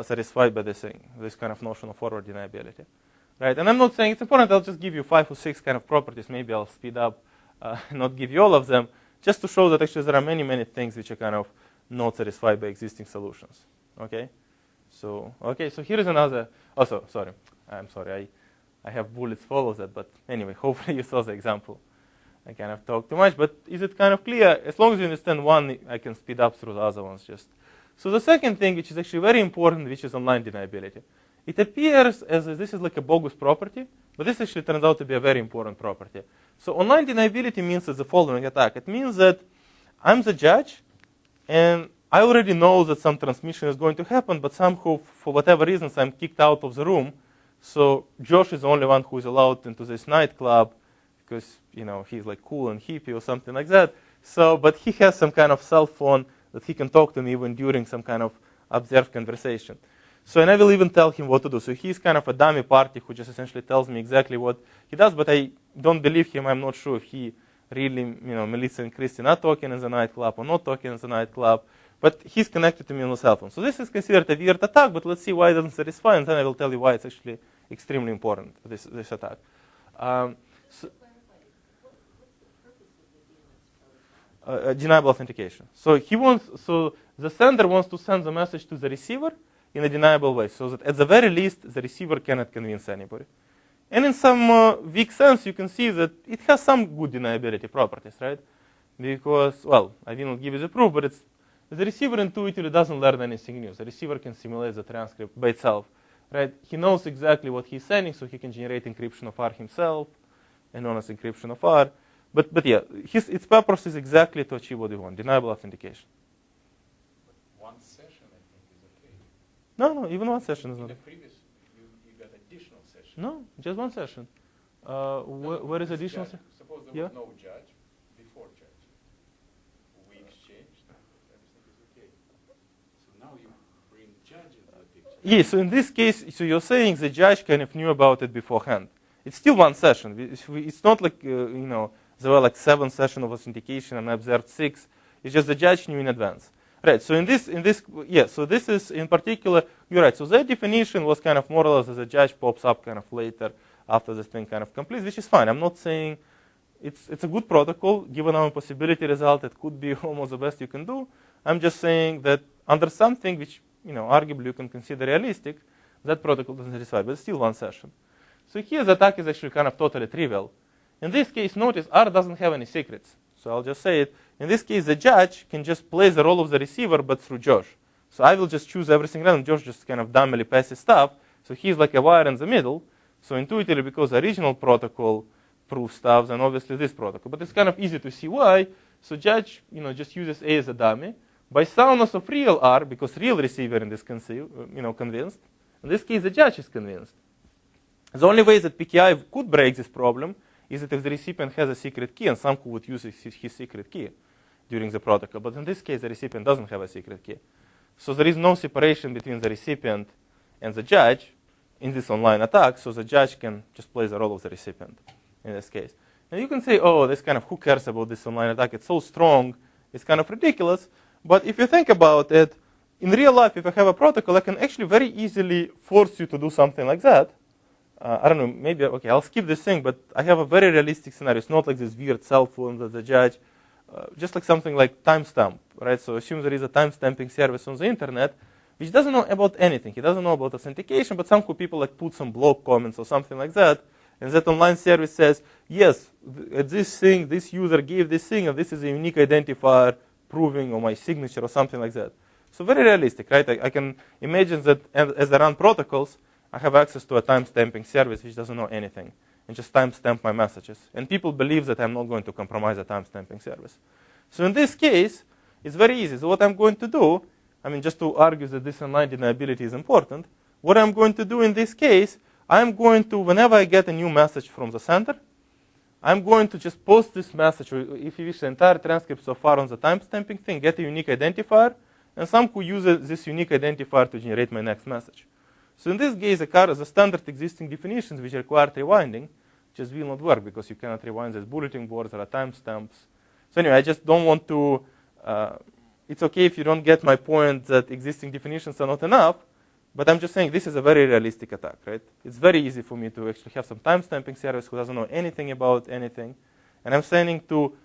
satisfied by this thing, this kind of notion of forward deniability, right? And I'm not saying it's important. I'll just give you 5 or 6 kind of properties. Maybe I'll speed up, not give you all of them, just to show that actually there are many, many things which are kind of not satisfied by existing solutions. Okay. So here is another. Also, sorry, I'm sorry. I have bullets follow that, but anyway, hopefully you saw the example. I kind of talked too much, but is it kind of clear? As long as you understand one, I can speed up through the other ones just. So the second thing, which is actually very important, which is online deniability. It appears as if this is like a bogus property, but this actually turns out to be a very important property. So online deniability means the following attack. It means that I'm the judge, and I already know that some transmission is going to happen, but somehow, for whatever reasons, I'm kicked out of the room. So Josh is the only one who is allowed into this nightclub because, he's like cool and hippie or something like that. So, but he has some kind of cell phone that he can talk to me even during some kind of observed conversation. So, and I will even tell him what to do. So he's kind of a dummy party who just essentially tells me exactly what he does, but I don't believe him. I'm not sure if he really, Melissa and Christian are talking in the nightclub or not talking in the nightclub. But he's connected to me on the cell phone. So this is considered a weird attack, but let's see why it doesn't satisfy, and then I will tell you why it's actually extremely important, this attack. What's the purpose of the DNS protocol? Deniable authentication. So the sender wants to send the message to the receiver in a deniable way, so that at the very least, the receiver cannot convince anybody. And in some weak sense, you can see that it has some good deniability properties, right? Because, well, I will not give you the proof, but the receiver intuitively doesn't learn anything new. The receiver can simulate the transcript by itself, right? He knows exactly what he's sending, so he can generate encryption of R himself, anonymous encryption of R. But yeah, its purpose is exactly to achieve what we want, deniable authentication. But one session, I think, is okay. No, even one session is not. In the previous, you got additional session. No, just one session. Where is additional session? Suppose there was no judge before judge. We exchanged, everything is okay. So now you bring judge into the picture. Yeah, so in this case, so you're saying the judge kind of knew about it beforehand. It's still one session. It's not like, there were like 7 sessions of authentication and I observed 6. It's just the judge knew in advance. Right, so so this is in particular, you're right. So their definition was kind of more or less as the judge pops up kind of later after this thing kind of completes, which is fine. I'm not saying it's a good protocol. Given our impossibility result, it could be almost the best you can do. I'm just saying that under something which, arguably you can consider realistic, that protocol doesn't satisfy, but it's still one session. So here the attack is actually kind of totally trivial. In this case, notice R doesn't have any secrets. So I'll just say it. In this case, the judge can just play the role of the receiver, but through Josh. So I will just choose everything random. Josh just kind of dumbly passes stuff. So he's like a wire in the middle. So intuitively, because the original protocol proves stuff, then obviously this protocol. But it's kind of easy to see why. So judge, just uses A as a dummy. By soundness of real R, because real receiver in this convinced. In this case, the judge is convinced. The only way that PKI could break this problem is that if the recipient has a secret key and some who would use his secret key during the protocol. But in this case, the recipient doesn't have a secret key. So there is no separation between the recipient and the judge in this online attack. So the judge can just play the role of the recipient in this case. And you can say, oh, this kind of, who cares about this online attack? It's so strong, it's kind of ridiculous. But if you think about it, in real life, if I have a protocol, I can actually very easily force you to do something like that. I don't know, maybe, okay, I'll skip this thing, but I have a very realistic scenario. It's not like this weird cell phone that the judge, just like something like timestamp, right? So assume there is a timestamping service on the internet, which doesn't know about anything. He doesn't know about authentication, but some people like put some blog comments or something like that, and that online service says, yes, this thing, this user gave this thing, and this is a unique identifier proving on my signature or something like that. So very realistic, right? I can imagine that as I run protocols, I have access to a timestamping service which doesn't know anything and just timestamp my messages. And people believe that I'm not going to compromise a timestamping service. So in this case, it's very easy. So what I'm going to do, I mean, just to argue that this online deniability is important, what I'm going to do in this case, I'm going to, whenever I get a new message from the sender, I'm going to just post this message, or if you wish, the entire transcript so far on the timestamping thing, get a unique identifier, and some could use this unique identifier to generate my next message. So in this case, the standard existing definitions which require rewinding just will not work because you cannot rewind these bulletin boards or timestamps. So anyway, I just don't want to, it's okay if you don't get my point that existing definitions are not enough, but I'm just saying this is a very realistic attack, right? It's very easy for me to actually have some timestamping service who doesn't know anything about anything. And I'm saying to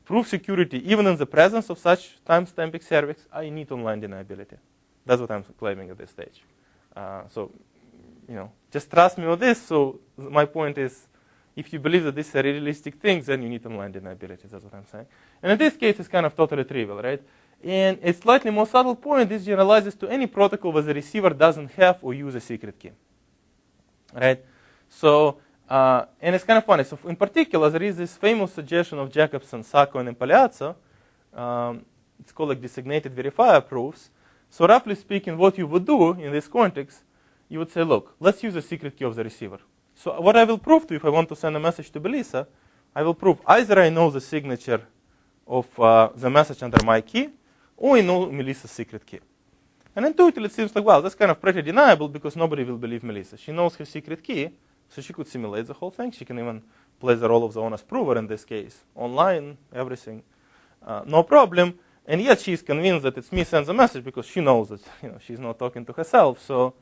prove security, even in the presence of such timestamping service, I need online deniability. That's what I'm claiming at this stage. So, just trust me on this. So my point is, if you believe that these are realistic things, then you need online deniability. That's what I'm saying. And in this case, it's kind of totally trivial, right? And a slightly more subtle point, this generalizes to any protocol where the receiver doesn't have or use a secret key, right? So, and it's kind of funny. So in particular, there is this famous suggestion of Jacobson, Sacco, and Impagliazzo. It's called like designated verifier proofs. So roughly speaking, what you would do in this context, you would say, look, let's use a secret key of the receiver. So what I will prove to you if I want to send a message to Belisa, I will prove either I know the signature of the message under my key, or I know Melissa's secret key. And intuitively, it seems like, well, that's kind of pretty deniable because nobody will believe Melissa. She knows her secret key, so she could simulate the whole thing. She can even play the role of the honest prover in this case, online, everything, no problem. And yet she's convinced that it's me sends a message because she knows that she's not talking to herself. So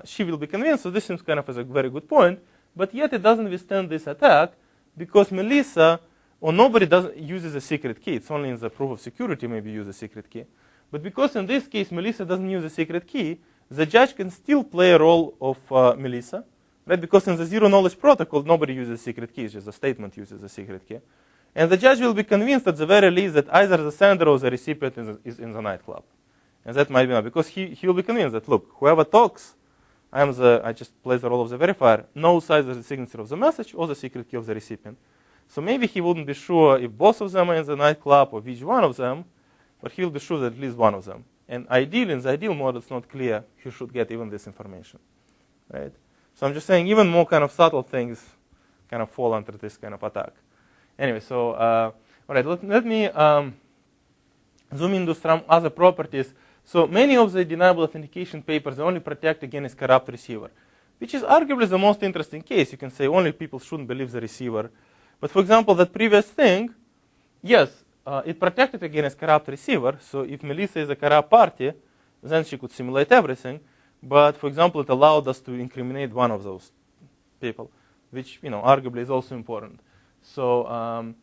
she will be convinced. So this seems kind of as a very good point. But yet it doesn't withstand this attack because Melissa or nobody uses a secret key. It's only in the proof of security maybe use a secret key. But because in this case Melissa doesn't use a secret key, the judge can still play a role of Melissa, right? Because in the zero knowledge protocol nobody uses a secret key. It's just a statement uses a secret key. And the judge will be convinced at the very least that either the sender or the recipient is in the nightclub. And that might be enough, because he will be convinced that, look, whoever talks, I just play the role of the verifier, knows either the signature of the message or the secret key of the recipient. So maybe he wouldn't be sure if both of them are in the nightclub or which one of them, but he'll be sure that at least one of them. And ideally, in the ideal model, it's not clear he should get even this information, right? So I'm just saying even more kind of subtle things kind of fall under this kind of attack. Anyway, so all right, let me zoom into some other properties. So many of the deniable authentication papers only protect against corrupt receiver, which is arguably the most interesting case. You can say only people shouldn't believe the receiver. But for example, that previous thing, yes, it protected against corrupt receiver. So if Melissa is a corrupt party, then she could simulate everything. But for example, it allowed us to incriminate one of those people, which arguably is also important. So,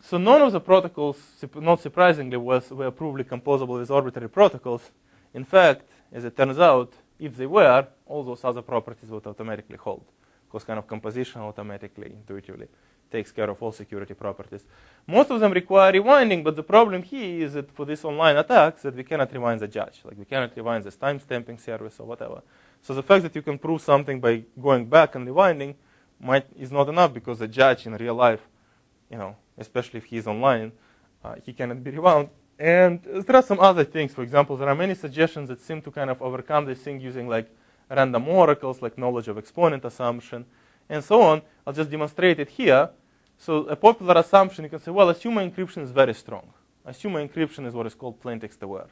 so none of the protocols, not surprisingly, were provably composable with arbitrary protocols. In fact, as it turns out, if they were, all those other properties would automatically hold, because kind of composition automatically, intuitively, takes care of all security properties. Most of them require rewinding, but the problem here is that for these online attacks, that we cannot rewind the judge. Like we cannot rewind this timestamping service or whatever. So the fact that you can prove something by going back and rewinding is not enough, because the judge in real life, especially if he's online, he cannot be rewound. And there are some other things. For example, there are many suggestions that seem to kind of overcome this thing using like random oracles, like knowledge of exponent assumption, and so on. I'll just demonstrate it here. So a popular assumption, you can say, well, assume encryption is very strong. Assume encryption is what is called plaintext aware.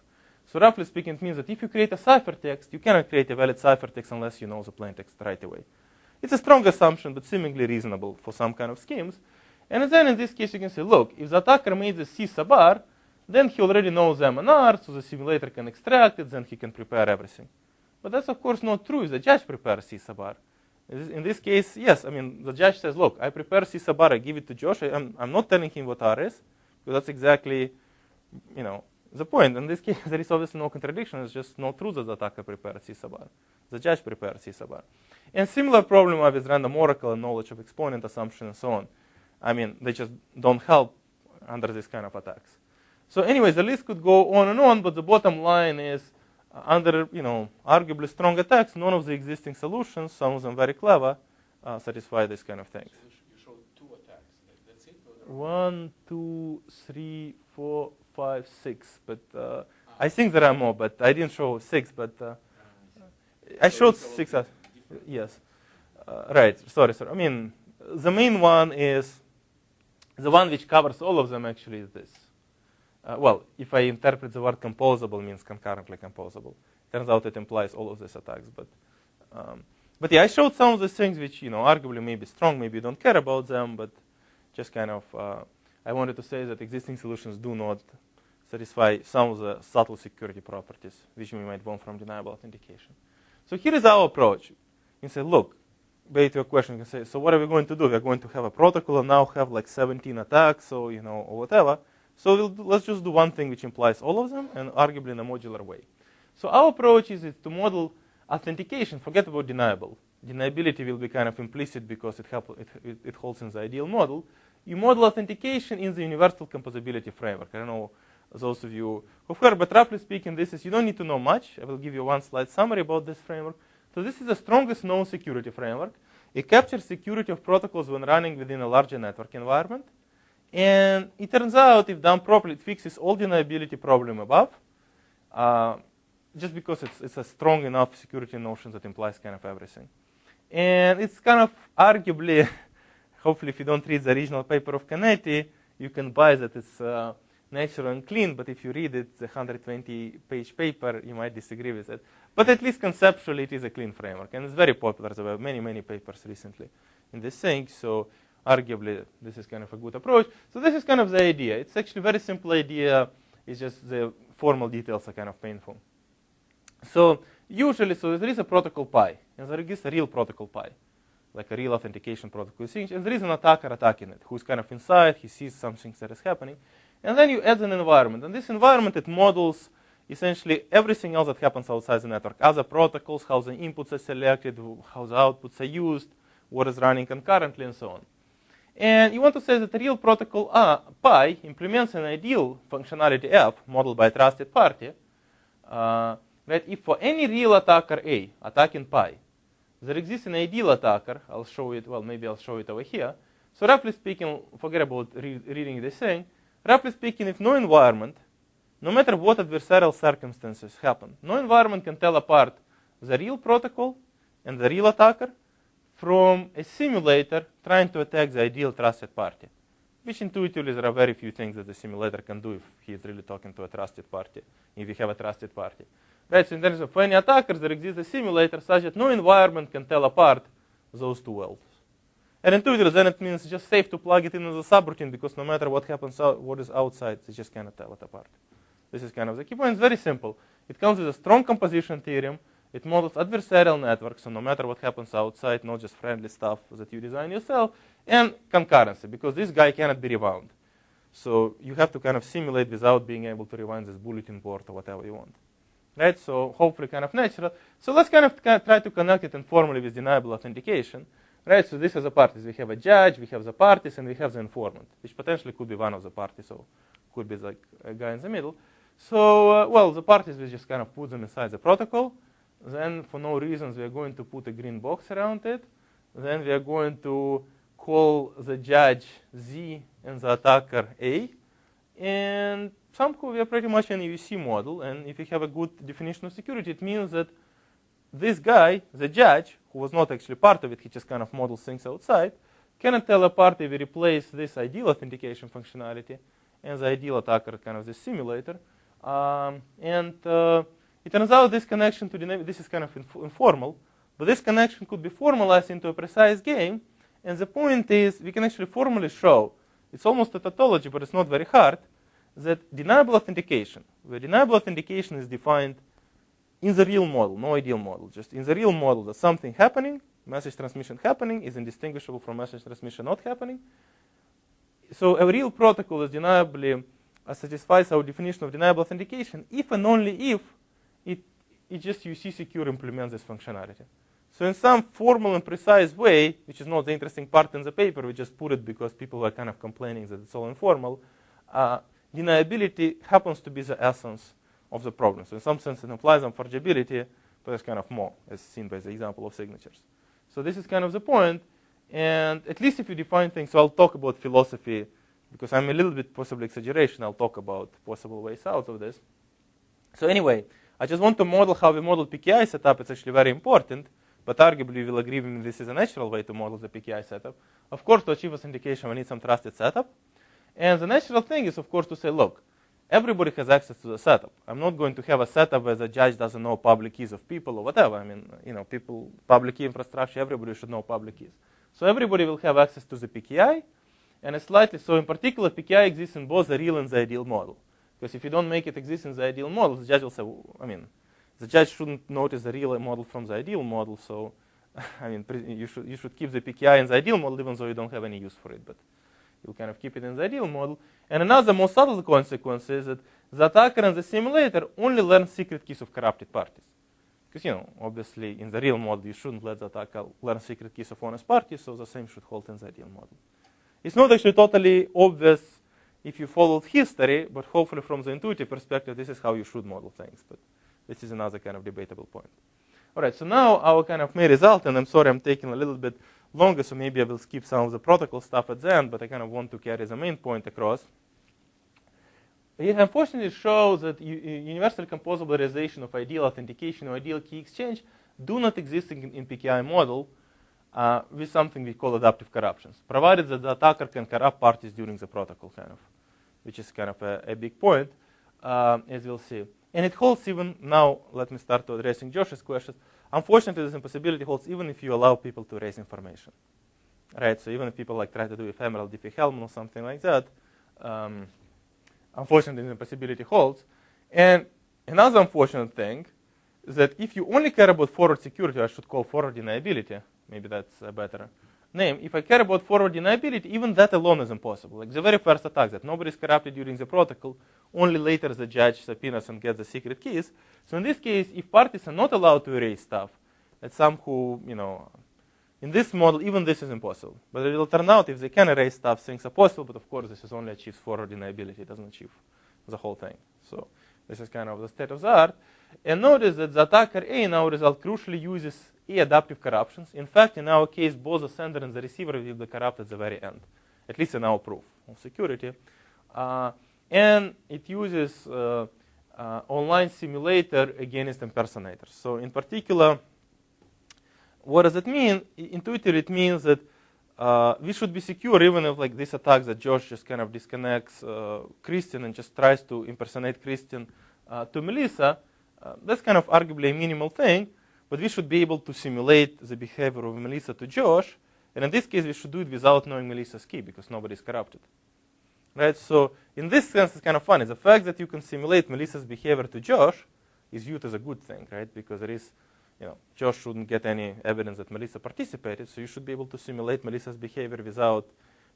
So roughly speaking, it means that if you create a ciphertext, you cannot create a valid ciphertext unless you know the plaintext right away. It's a strong assumption, but seemingly reasonable for some kind of schemes. And then in this case, you can say, look, if the attacker made the C sub r, then he already knows M and R, so the simulator can extract it, then he can prepare everything. But that's, of course, not true if the judge prepares C sub r. In this case, yes, I mean, the judge says, look, I prepare C sub r, I give it to Josh. I'm not telling him what R is, because that's exactly, the point. In this case, there is obviously no contradiction. It's just not true that the attacker prepared C sub r. The judge prepared C sub r. And similar problem with random oracle and knowledge of exponent assumption and so on. I mean, they just don't help under this kind of attacks. So anyways, the list could go on and on, but the bottom line is under, arguably strong attacks, none of the existing solutions, some of them very clever, satisfy this kind of things. So you showed 2 attacks. That's it? 1, 2, 3, 4, 5, 6. But I think there are more, but I didn't show 6. But I showed 6. Yes. Right. Sorry. I mean, the main one is the one which covers all of them. Actually, is this. Well, if I interpret the word composable means concurrently composable, turns out it implies all of these attacks. But yeah, I showed some of the things which arguably may be strong, maybe you don't care about them, but just kind of I wanted to say that existing solutions do not satisfy some of the subtle security properties which we might want from deniable authentication. So here is our approach. You say, look, based to your question, you can say, so what are we going to do? We're going to have a protocol and now have like 17 attacks, or or whatever. So let's just do one thing which implies all of them, and arguably in a modular way. So our approach is to model authentication. Forget about deniable. Deniability will be kind of implicit because it holds in the ideal model. You model authentication in the universal composability framework. I don't know those of you who've heard, but roughly speaking, you don't need to know much. I will give you one slide summary about this framework. So this is the strongest known security framework. It captures security of protocols when running within a larger network environment. And it turns out, if done properly, it fixes all deniability problem above, just because it's a strong enough security notion that implies kind of everything. And it's kind of arguably, hopefully if you don't read the original paper of Canetti, you can buy that it's natural and clean, but if you read it, the 120-page paper, you might disagree with it. But at least conceptually, it is a clean framework. And it's very popular. There were many, many papers recently in this thing. So arguably, this is kind of a good approach. So this is kind of the idea. It's actually a very simple idea. It's just the formal details are kind of painful. So usually, there is a protocol pi, and there is a real protocol pi, like a real authentication protocol. And there is an attacker attacking it, who's kind of inside. He sees something that is happening. And then you add an environment. And this environment, it models essentially everything else that happens outside the network. Other protocols, how the inputs are selected, how the outputs are used, what is running concurrently, and so on. And you want to say that the real protocol pi implements an ideal functionality F modeled by a trusted party. That if for any real attacker A attacking pi, there exists an ideal attacker, I'll show it, well, maybe I'll show it over here. So roughly speaking, forget about reading this thing. Roughly speaking, if no environment, no matter what adversarial circumstances happen, no environment can tell apart the real protocol and the real attacker from a simulator trying to attack the ideal trusted party, which intuitively there are very few things that the simulator can do if he is really talking to a trusted party, if you have a trusted party. Right, so in terms of any attackers, there exists a simulator such that no environment can tell apart those two worlds. And intuitively, then it means it's just safe to plug it in as a subroutine because no matter what happens, what is outside, they just cannot tell it apart. This is kind of the key point. It's very simple. It comes with a strong composition theorem. It models adversarial networks, so no matter what happens outside, not just friendly stuff that you design yourself, and concurrency, because this guy cannot be rewound. So you have to kind of simulate without being able to rewind this bulletin board or whatever you want. Right? So hopefully kind of natural. So let's kind of try to connect it informally with deniable authentication. Right? So this is the parties. We have a judge, we have the parties, and we have the informant, which potentially could be one of the parties, so could be like a guy in the middle. So, well, the parties, we just kind of put them inside the protocol. Then, for no reasons, we are going to put a green box around it. Then we are going to call the judge Z and the attacker A. And somehow we are pretty much an UC model. And if you have a good definition of security, it means that this guy, the judge, who was not actually part of it, he just kind of models things outside, cannot tell apart if we replace this ideal authentication functionality and the ideal attacker, kind of the simulator. It turns out this connection to this is kind of informal, but this connection could be formalized into a precise game. And the point is, we can actually formally show it's almost a tautology, but it's not very hard, that deniable authentication, where deniable authentication is defined in the real model, no ideal model, just in the real model that something happening, message transmission happening, is indistinguishable from message transmission not happening. So a real protocol is deniably satisfies our definition of deniable authentication if and only if it just UC secure implements this functionality. So in some formal and precise way, which is not the interesting part in the paper, we just put it because people were kind of complaining that it's all informal, deniability happens to be the essence of the problem. So in some sense it implies unforgeability, but it's kind of more, as seen by the example of signatures. So this is kind of the point, and at least if you define things, so I'll talk about philosophy, because I'm a little bit possibly exaggeration, I'll talk about possible ways out of this. So anyway, I just want to model how we model PKI setup. It's actually very important, but arguably you will agree with me this is a natural way to model the PKI setup. Of course, to achieve authentication, we need some trusted setup. And the natural thing is, of course, to say, look, everybody has access to the setup. I'm not going to have a setup where the judge doesn't know public keys of people or whatever. I mean, people, public key infrastructure, everybody should know public keys. So everybody will have access to the PKI. And it's slightly, so in particular, PKI exists in both the real and the ideal model. Because if you don't make it exist in the ideal model, the judge will say, the judge shouldn't notice the real model from the ideal model. So, you should keep the PKI in the ideal model, even though you don't have any use for it. But you'll kind of keep it in the ideal model. And another more subtle consequence is that the attacker and the simulator only learn secret keys of corrupted parties. Because, obviously, in the real model, you shouldn't let the attacker learn secret keys of honest parties, so the same should hold in the ideal model. It's not actually totally obvious if you followed history, but hopefully from the intuitive perspective, this is how you should model things. But this is another kind of debatable point. All right, so now our kind of main result, and I'm sorry I'm taking a little bit longer, so maybe I will skip some of the protocol stuff at the end, but I kind of want to carry the main point across. It unfortunately shows that universal composable realization of ideal authentication or ideal key exchange do not exist in PKI model with something we call adaptive corruptions, provided that the attacker can corrupt parties during the protocol, kind of, which is kind of a big point, as we'll see. And it holds even now. Let me start to addressing Josh's questions. Unfortunately, this impossibility holds even if you allow people to erase information, right? So even if people try to do ephemeral Diffie-Hellman or something like that, unfortunately, the impossibility holds. And another unfortunate thing is that if you only care about forward security, I should call forward deniability. Maybe that's a better name. If I care about forward deniability, even that alone is impossible. Like the very first attack that nobody is corrupted during the protocol, only later the judge subpoenas and gets the secret keys. So in this case, if parties are not allowed to erase stuff, that's some who, in this model, even this is impossible. But it will turn out if they can erase stuff, things are possible. But of course, this is only achieves forward deniability. It doesn't achieve the whole thing. So this is kind of the state of the art. And notice that the attacker A in our result crucially uses adaptive corruptions. In fact, in our case, both the sender and the receiver will be corrupt at the very end, at least in our proof of security. And it uses online simulator against impersonators. So in particular, what does it mean? Intuitively, it means that we should be secure even if this attack that Josh just kind of disconnects Christian and just tries to impersonate Christian to Melissa. That's kind of arguably a minimal thing, but we should be able to simulate the behavior of Melissa to Josh. And in this case, we should do it without knowing Melissa's key because nobody is corrupted. Right? So in this sense, it's kind of funny. The fact that you can simulate Melissa's behavior to Josh is viewed as a good thing, right? Because there is, Josh shouldn't get any evidence that Melissa participated, so you should be able to simulate Melissa's behavior without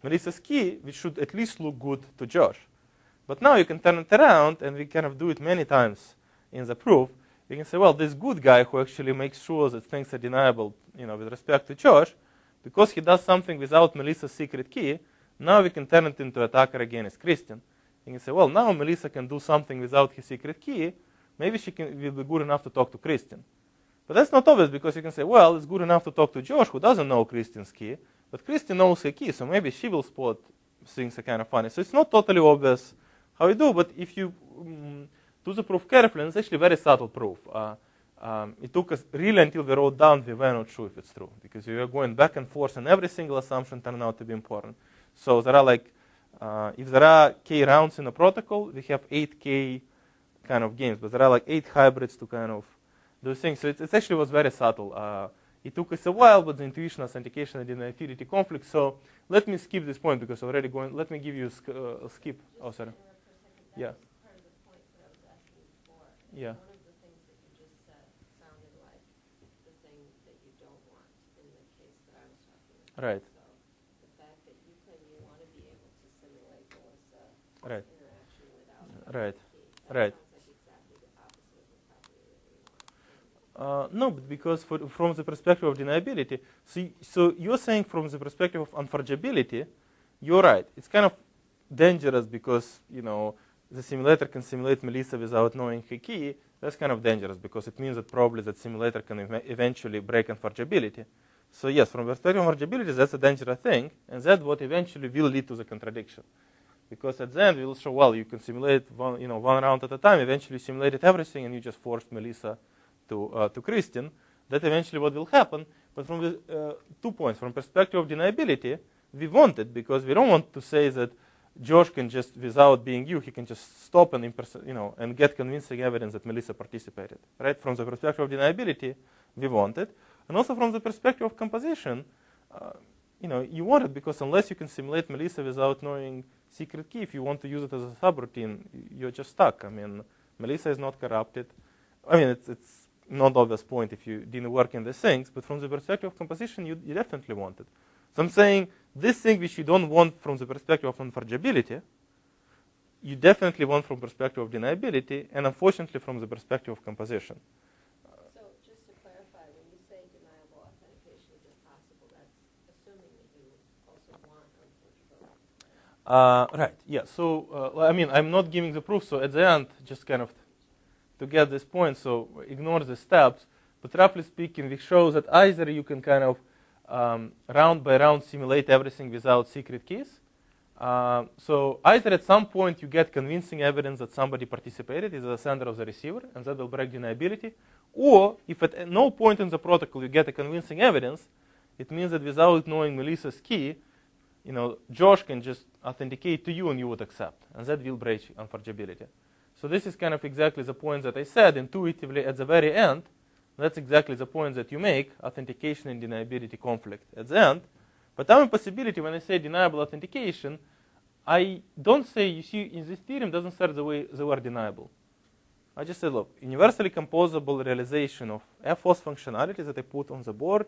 Melissa's key, which should at least look good to Josh. But now you can turn it around, and we kind of do it many times in the proof. We can say, well, this good guy who actually makes sure that things are deniable, with respect to Josh, because he does something without Melissa's secret key, now we can turn it into attacker against Christian. You can say, well, now Melissa can do something without his secret key. Maybe she will be good enough to talk to Christian. But that's not obvious because you can say, well, it's good enough to talk to Josh who doesn't know Christian's key, but Christian knows her key, so maybe she will spot things are kind of funny. So it's not totally obvious how you do, but if you do the proof carefully, and it's actually a very subtle proof. It took us really until we wrote down, we were not sure if it's true, because we were going back and forth, and every single assumption turned out to be important. So there are if there are k rounds in a protocol, we have 8k kind of games, but there are 8 hybrids to kind of do things. So it actually was very subtle. It took us a while, but the intuition, authentication, and deniability conflict. So let me skip this point because already going. Let me give you a skip. Oh, sorry. Yeah. Part of the point that I was asking before. Yeah. One of the things that you just said sounded like the thing that you don't want in the case that I was talking about. Right. So the fact that you claim you want to be able to simulate Melissa Right. interaction without Right. the key. Right. Sounds like exactly the opposite of the property that we want. No, but because from the perspective of deniability, so you're saying from the perspective of unforgeability, you're right. It's kind of dangerous because, the simulator can simulate Melissa without knowing her key. That's kind of dangerous because it means that probably that simulator can eventually break unforgeability. So yes, from the perspective of unforgeability, that's a dangerous thing, and that's what eventually will lead to the contradiction. Because at the end, we'll show, well, you can simulate one round at a time. Eventually, you simulated everything, and you just forced Melissa to Christian. That eventually what will happen. But from the 2 points, from perspective of deniability, we want it because we don't want to say that George can just, without being you, he can just stop and and get convincing evidence that Melissa participated. Right? From the perspective of deniability, we want it, and also from the perspective of composition, you want it because unless you can simulate Melissa without knowing secret key, if you want to use it as a subroutine, you're just stuck. I mean, Melissa is not corrupted. I mean, it's not obvious point if you didn't work in these things, but from the perspective of composition, you definitely want it. So I'm saying this thing which you don't want from the perspective of unforgeability, you definitely want from perspective of deniability, and unfortunately from the perspective of composition. So just to clarify, when you say deniable authentication is impossible, that's assuming that you also want unforgeability. Right, yeah. So, I'm not giving the proof, so at the end, just kind of to get this point, so ignore the steps, but roughly speaking, we show that either you can kind of round by round simulate everything without secret keys. So either at some point you get convincing evidence that somebody participated, is the sender or the receiver, and that will break deniability. Or if at no point in the protocol you get a convincing evidence, it means that without knowing Melissa's key, Josh can just authenticate to you and you would accept, and that will break unforgeability. So this is kind of exactly the point that I said intuitively at the very end. That's exactly the point that you make, authentication and deniability conflict at the end. But our impossibility, when I say deniable authentication, I don't say, you see, in this theorem doesn't start the word deniable. I just said, look, universally composable realization of FOS functionalities that I put on the board.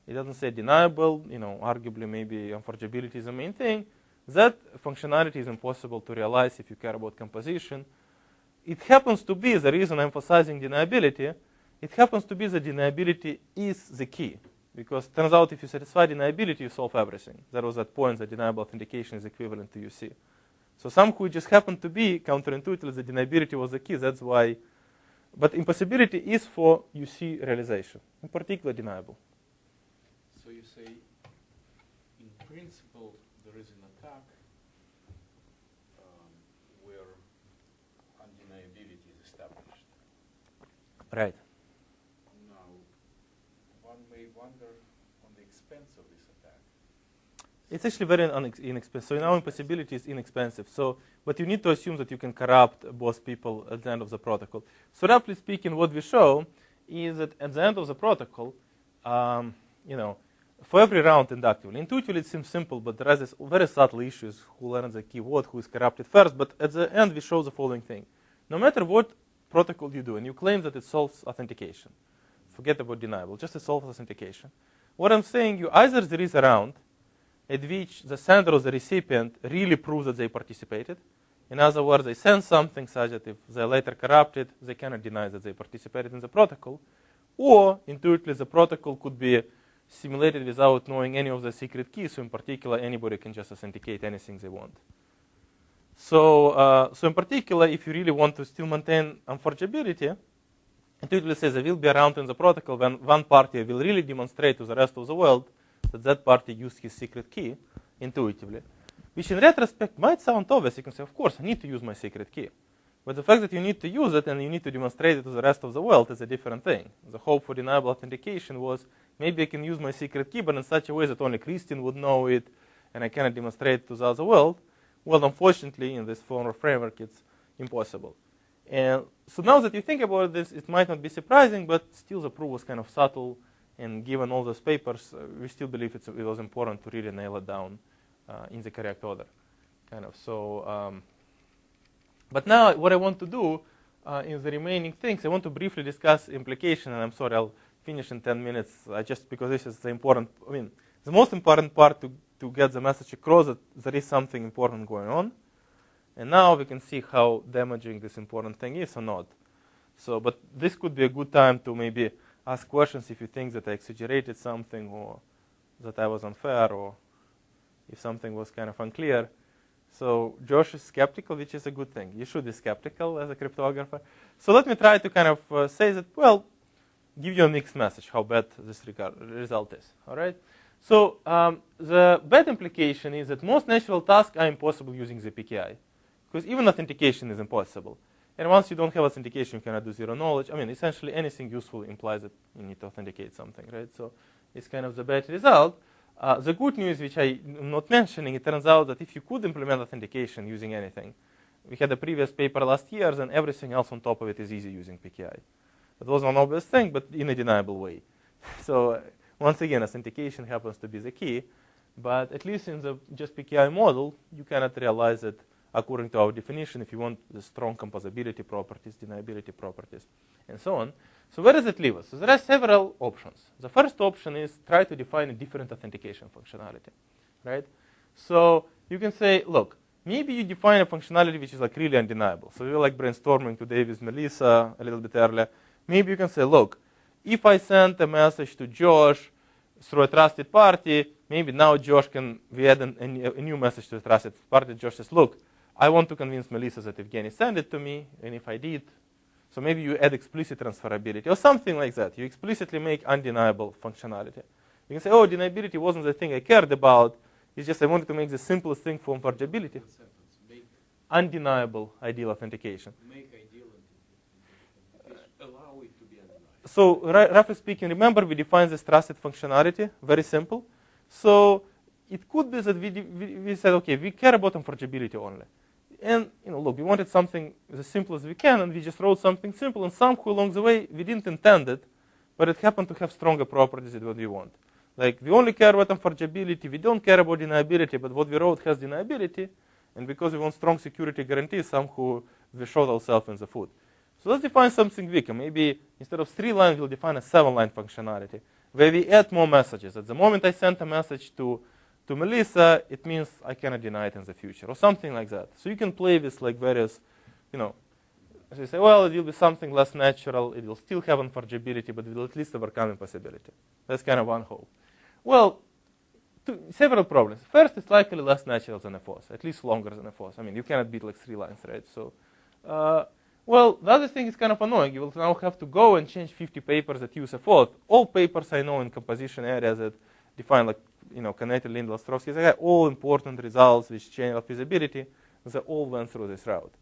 It doesn't say deniable, arguably maybe unforgeability is the main thing. That functionality is impossible to realize if you care about composition. It happens to be, the reason I'm emphasizing deniability, it happens to be that deniability is the key. Because it turns out if you satisfy deniability, you solve everything. That was that point that deniable authentication is equivalent to UC. So somehow it just happened to be counterintuitively that deniability was the key. That's why. But impossibility is for UC realization, in particular deniable. So you say, in principle, there is an attack where undeniability is established. Right. Now, one may wonder on the expense of this attack. It's actually very inexpensive. So now impossibility is inexpensive. So, but you need to assume that you can corrupt both people at the end of the protocol. So roughly speaking, what we show is that at the end of the protocol, for every round inductively, intuitively it seems simple, but there are these very subtle issues: who learns the keyword, who is corrupted first. But at the end, we show the following thing: no matter what protocol you do, and you claim that it solves authentication, forget about deniable, just it solves authentication. What I'm saying, either there is a round at which the sender or the recipient really proves that they participated. In other words, they send something such that if they're later corrupted, they cannot deny that they participated in the protocol. Or, intuitively, the protocol could be simulated without knowing any of the secret keys. So in particular, anybody can just authenticate anything they want. So in particular, if you really want to still maintain unforgeability, intuitively says there will be a round in the protocol when one party will really demonstrate to the rest of the world that party used his secret key intuitively, which in retrospect might sound obvious. You can say, of course, I need to use my secret key. But the fact that you need to use it and you need to demonstrate it to the rest of the world is a different thing. The hope for deniable authentication was maybe I can use my secret key, but in such a way that only Christian would know it and I cannot demonstrate it to the other world. Well, unfortunately, in this formal framework, it's impossible. And so now that you think about this, it might not be surprising, but still the proof was kind of subtle And given all those papers, we still believe it was important to really nail it down in the correct order, kind of. So, but now what I want to do in the remaining things, I want to briefly discuss implication. And I'm sorry, I'll finish in 10 minutes. Just because this is the important, the most important part to get the message across that there is something important going on. And now we can see how damaging this important thing is or not. So, but this could be a good time to maybe ask questions if you think that I exaggerated something or that I was unfair or if something was kind of unclear. So Josh is skeptical, which is a good thing. You should be skeptical as a cryptographer. So let me try to kind of say that, well, give you a mixed message, how bad this result is. All right. So the bad implication is that most natural tasks are impossible using the PKI, because even authentication is impossible. And once you don't have authentication, you cannot do zero knowledge. Essentially anything useful implies that you need to authenticate something, right? So it's kind of the bad result. The good news, which I'm not mentioning, it turns out that if you could implement authentication using anything, we had a previous paper last year, and everything else on top of it is easy using PKI. That was an obvious thing, but in a deniable way. So once again, authentication happens to be the key. But at least in the just PKI model, you cannot realize it according to our definition if you want the strong composability properties, deniability properties, and so on. So where does it leave us? So there are several options. The first option is try to define a different authentication functionality, right? So you can say, look, maybe you define a functionality which is like really undeniable. So we were like brainstorming today with Melissa a little bit earlier. Maybe you can say, look, if I send a message to Josh through a trusted party, maybe now Josh we add a new message to the trusted party. Josh says, look, I want to convince Melissa that Evgeny sent it to me, and if I did, so maybe you add explicit transferability or something like that. You explicitly make undeniable functionality. You can say, oh, deniability wasn't the thing I cared about. It's just I wanted to make the simplest thing for forgeability. Undeniable ideal authentication. Make ideal authentication. Allow it to be undeniable. So roughly speaking, remember we defined this trusted functionality, very simple. So it could be that we said, okay, we care about unforgeability only. And look, we wanted something as simple as we can, and we just wrote something simple, and somehow along the way, we didn't intend it, but it happened to have stronger properties than what we want. Like, we only care about unforgeability, we don't care about deniability, but what we wrote has deniability, and because we want strong security guarantees, somehow we shot ourselves in the foot. So let's define something weaker. Maybe instead of 3 lines, we'll define a 7-line functionality, where we add more messages. At the moment I sent a message to Melissa, it means I cannot deny it in the future, or something like that. So you can play with like various, as you say, well, it will be something less natural, it will still have unforgeability, but it will at least overcome impossibility. That's kind of one hope. Well, several problems. First, it's likely less natural than a force, at least longer than a force. You cannot beat like 3 lines, right? So, well, the other thing is kind of annoying. You will now have to go and change 50 papers that use a fourth. All papers I know in composition areas that define like, Canetti, Lindell, Ostrovsky, they have all important results which change feasibility. They all went through this route.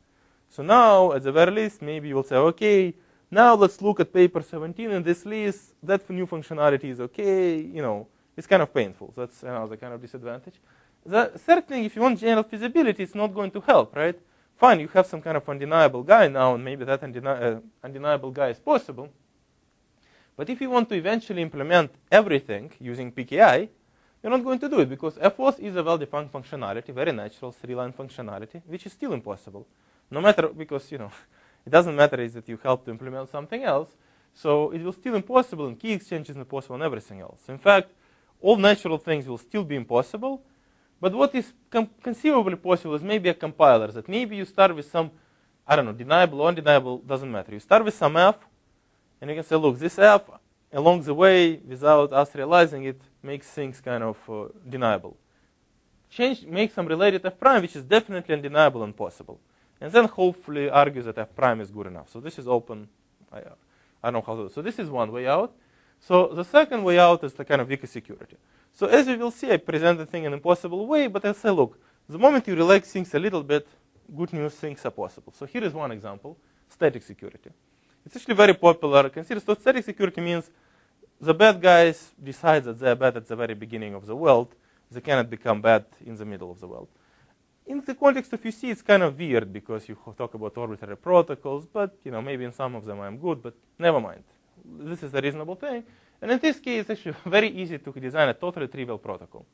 So now, at the very least, maybe you will say, okay, now let's look at paper 17 in this list. That new functionality is okay. It's kind of painful. That's another kind of disadvantage. The third thing, if you want general feasibility, it's not going to help, right? Fine, you have some kind of undeniable guy now, and maybe that undeniable guy is possible. But if you want to eventually implement everything using PKI, you're not going to do it, because FOS is a well-defined functionality, very natural 3-line functionality, which is still impossible. No matter, because, it doesn't matter is that you help to implement something else. So it will still impossible, and key exchange is impossible, and everything else. In fact, all natural things will still be impossible. But what is conceivably possible is maybe a compiler, that maybe you start with some, deniable or undeniable, doesn't matter. You start with some f, and you can say, look, this f, along the way, without us realizing it, makes things kind of deniable. Make some related f prime, which is definitely undeniable and possible. And then hopefully argue that f prime is good enough. So this is open. I don't know how to do it. So this is one way out. So the second way out is the kind of weaker security. So as you will see, I present the thing in an impossible way, but I say, look, the moment you relax things a little bit, good news, things are possible. So here is one example, static security. It's actually very popular. Consider so static security means the bad guys decide that they're bad at the very beginning of the world. They cannot become bad in the middle of the world. In the context of UC, it's kind of weird because you talk about arbitrary protocols, but maybe in some of them I'm good, but never mind. This is a reasonable thing. And in this case, it's actually very easy to design a totally trivial protocol.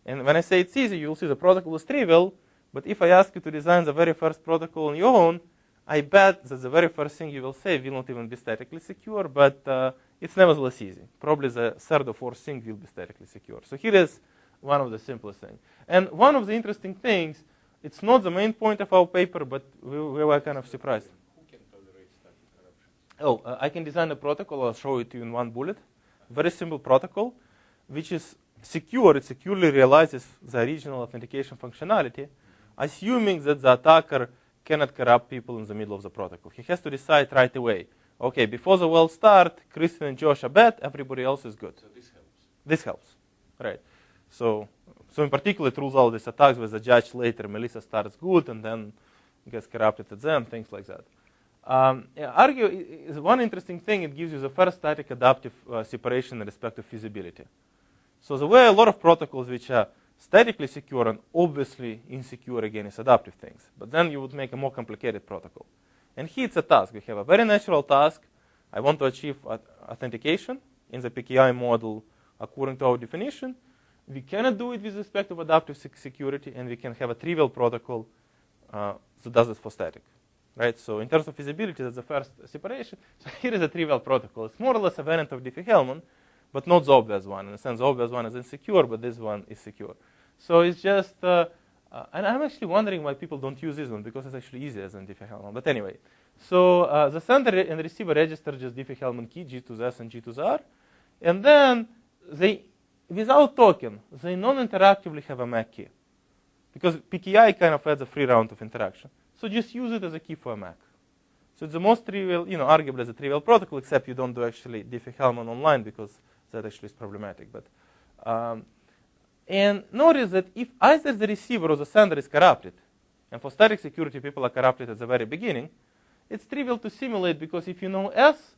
And when I say it's easy, you'll see the protocol is trivial. But if I ask you to design the very first protocol on your own, I bet that the very first thing you will say will not even be statically secure, but it's nevertheless easy. Probably the third or fourth thing will be statically secure. So here is one of the simplest things. And one of the interesting things, it's not the main point of our paper, but we were kind of surprised. Who can tolerate static corruption? I can design a protocol. I'll show it to you in one bullet. Very simple protocol, which is secure. It securely realizes the original authentication functionality, assuming that the attacker cannot corrupt people in the middle of the protocol. He has to decide right away, okay, before the world start, Kristen and Josh are bad, everybody else is good. So this helps. This helps, right? So in particular, it rules out these attacks where the judge later, Melissa starts good and then gets corrupted at the end, things like that. Argue is one interesting thing. It gives you the first static adaptive separation in respect to feasibility. So there were a lot of protocols which are statically secure and obviously insecure against adaptive things. But then you would make a more complicated protocol. And here it's a task. We have a very natural task. I want to achieve authentication in the PKI model according to our definition. We cannot do it with respect to adaptive security, and we can have a trivial protocol that does it for static. Right? So in terms of feasibility, that's the first separation. So here is a trivial protocol. It's more or less a variant of Diffie-Hellman, but not the obvious one. In a sense, the obvious one is insecure, but this one is secure. So it's just, and I'm actually wondering why people don't use this one, because it's actually easier than Diffie-Hellman. But anyway, so the sender and receiver register just Diffie-Hellman key, G to the S and G to the R. And then they, without token, they non-interactively have a MAC key. Because PKI kind of adds a free round of interaction. So just use it as a key for a MAC. So it's the most trivial, arguably as a trivial protocol, except you don't do actually Diffie-Hellman online, because that actually is problematic. But and notice that if either the receiver or the sender is corrupted, and for static security people are corrupted at the very beginning, it's trivial to simulate, because if you know S,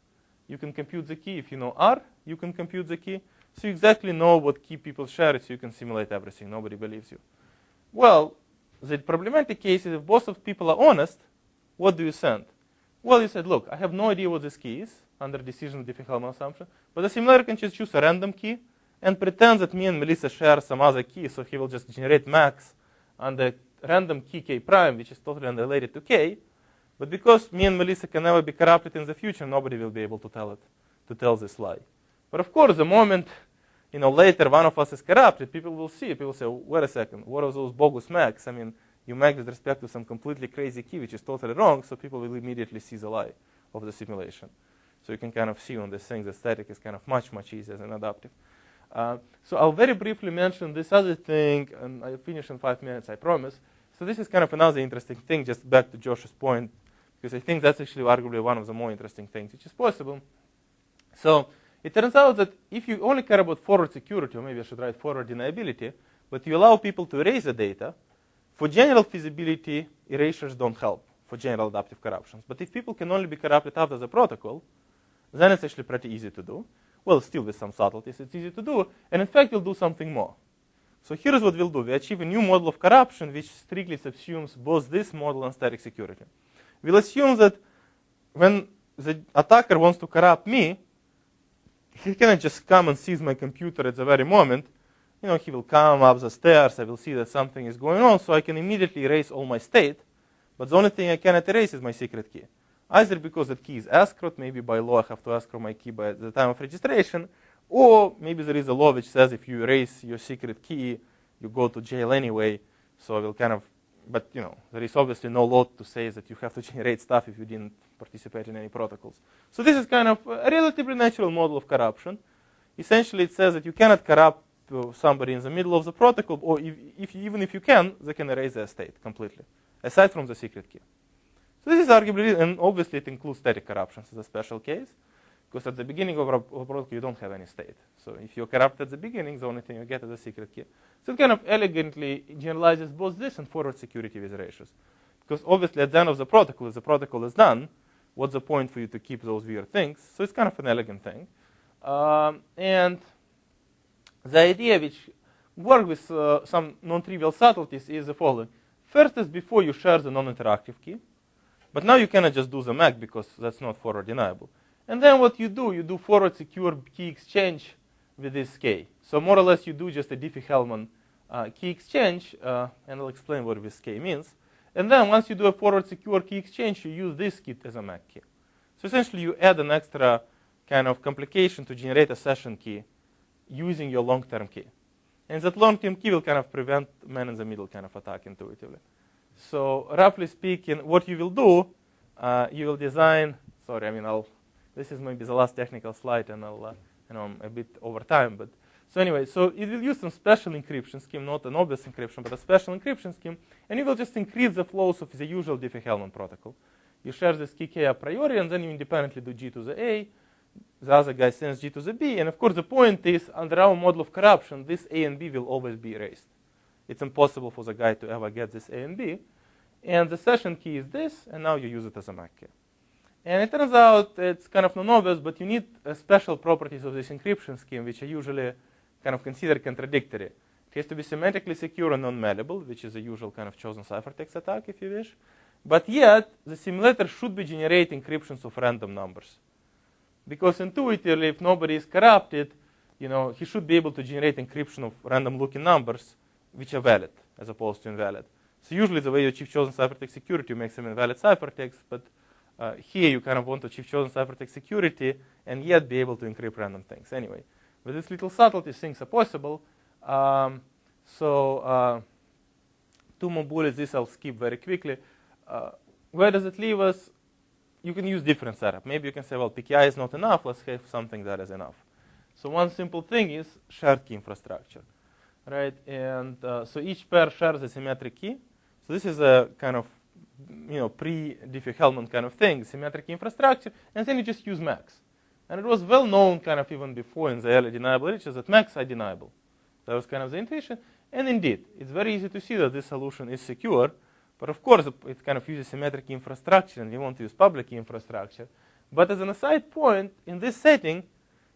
you can compute the key. If you know R, you can compute the key. So you exactly know what key people share, so you can simulate everything. Nobody believes you. Well, the problematic case is if both of people are honest, what do you send? Well, you said, look, I have no idea what this key is under decision of Diffie-Hellman assumption, but the simulator can just choose a random key and pretend that me and Melissa share some other key, so he will just generate max on the random key k prime, which is totally unrelated to k. But because me and Melissa can never be corrupted in the future, nobody will be able to tell this lie. But of course, the moment later one of us is corrupted, people will see. People say, wait a second, what are those bogus max? I mean, you mag with respect to some completely crazy key, which is totally wrong, so people will immediately see the lie of the simulation. So you can kind of see on this thing that static is kind of much, much easier than adaptive. So I'll very briefly mention this other thing, and I'll finish in 5 minutes, I promise. So this is kind of another interesting thing, just back to Josh's point, because I think that's actually arguably one of the more interesting things which is possible. So it turns out that if you only care about forward security, or maybe I should write forward deniability, but you allow people to erase the data, for general feasibility, erasures don't help for general adaptive corruptions. But if people can only be corrupted after the protocol, then it's actually pretty easy to do. Well, still with some subtleties, it's easy to do. And in fact, we'll do something more. So here's what we'll do. We achieve a new model of corruption, which strictly subsumes both this model and static security. We'll assume that when the attacker wants to corrupt me, he cannot just come and seize my computer at the very moment. He will come up the stairs. I will see that something is going on, so I can immediately erase all my state. But the only thing I cannot erase is my secret key. Either because that key is escrowed, maybe by law I have to escrow my key by the time of registration, or maybe there is a law which says if you erase your secret key, you go to jail anyway. So I will kind of, but there is obviously no law to say that you have to generate stuff if you didn't participate in any protocols. So this is kind of a relatively natural model of corruption. Essentially, it says that you cannot corrupt somebody in the middle of the protocol, or even if you can, they can erase their state completely, aside from the secret key. So this is arguably, and obviously it includes static corruptions as a special case, because at the beginning of a protocol you don't have any state. So if you're corrupt at the beginning, the only thing you get is a secret key. So it kind of elegantly generalizes both this and forward security with erasures. Because obviously at the end of the protocol, if the protocol is done, what's the point for you to keep those weird things? So it's kind of an elegant thing. And the idea which works with some non-trivial subtleties is the following. First is before you share the non-interactive key. But now you cannot just do the MAC because that's not forward deniable. And then what you do forward secure key exchange with this K. So more or less you do just a Diffie-Hellman key exchange, and I'll explain what this K means. And then once you do a forward secure key exchange, you use this key as a MAC key. So essentially you add an extra kind of complication to generate a session key using your long-term key. And that long-term key will kind of prevent man-in-the-middle kind of attack intuitively. So roughly speaking, what you will do, you will design, this is maybe the last technical slide, and I'm a bit over time, but so anyway, so it will use some special encryption scheme, not an obvious encryption, but a special encryption scheme, and you will just increase the flows of the usual Diffie-Hellman protocol. You share this key K a priori, and then you independently do G to the A. The other guy sends G to the B, and of course the point is, under our model of corruption, this A and B will always be erased. It's impossible for the guy to ever get this A and B. And the session key is this, and now you use it as a MAC key. And it turns out it's kind of non-obvious, but you need special properties of this encryption scheme, which are usually kind of considered contradictory. It has to be symmetrically secure and non-malleable, which is the usual kind of chosen ciphertext attack, if you wish. But yet, the simulator should be generating encryptions of random numbers. Because intuitively, if nobody is corrupted, he should be able to generate encryption of random-looking numbers, which are valid, as opposed to invalid. So usually the way you achieve chosen ciphertext security, you make some invalid ciphertext, but here you kind of want to achieve chosen ciphertext security and yet be able to encrypt random things. Anyway, with this little subtlety, things are possible. Two more bullets, this I'll skip very quickly. Where does it leave us? You can use different setup. Maybe you can say, well, PKI is not enough, let's have something that is enough. So one simple thing is shared key infrastructure, right? And so each pair shares a symmetric key. So this is a kind of pre-Diffie-Hellman kind of thing, symmetric infrastructure, and then you just use MACs. And it was well known kind of even before in the early deniable literature that MACs are deniable. That was kind of the intuition. And indeed, it's very easy to see that this solution is secure, but of course it kind of uses symmetric infrastructure, and we want to use public key infrastructure. But as an aside point, in this setting,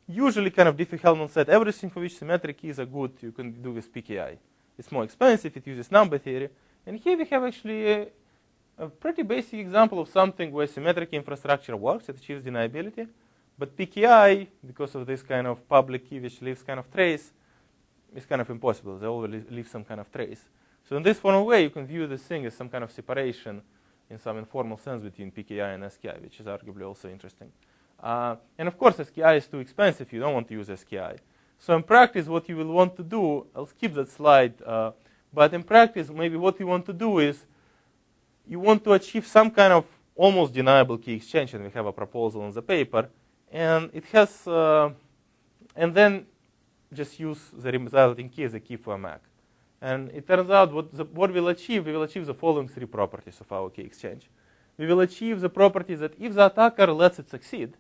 usually kind of Diffie-Hellman said everything for which symmetric keys are good, you can do with PKI. It's more expensive, it uses number theory. And here we have actually a pretty basic example of something where symmetric infrastructure works, it achieves deniability, but PKI, because of this kind of public key which leaves kind of trace, is kind of impossible. They always leave some kind of trace. So in this formal way, you can view this thing as some kind of separation in some informal sense between PKI and SKI, which is arguably also interesting. And of course, SKI is too expensive. You don't want to use SKI. So in practice, what you will want to do, I'll skip that slide, but in practice, maybe what you want to do is you want to achieve some kind of almost deniable key exchange, and we have a proposal in the paper, and it has, and then just use the resulting key as a key for a MAC. And it turns out what we'll achieve, we will achieve the following three properties of our key exchange. We will achieve the property that if the attacker lets it succeed,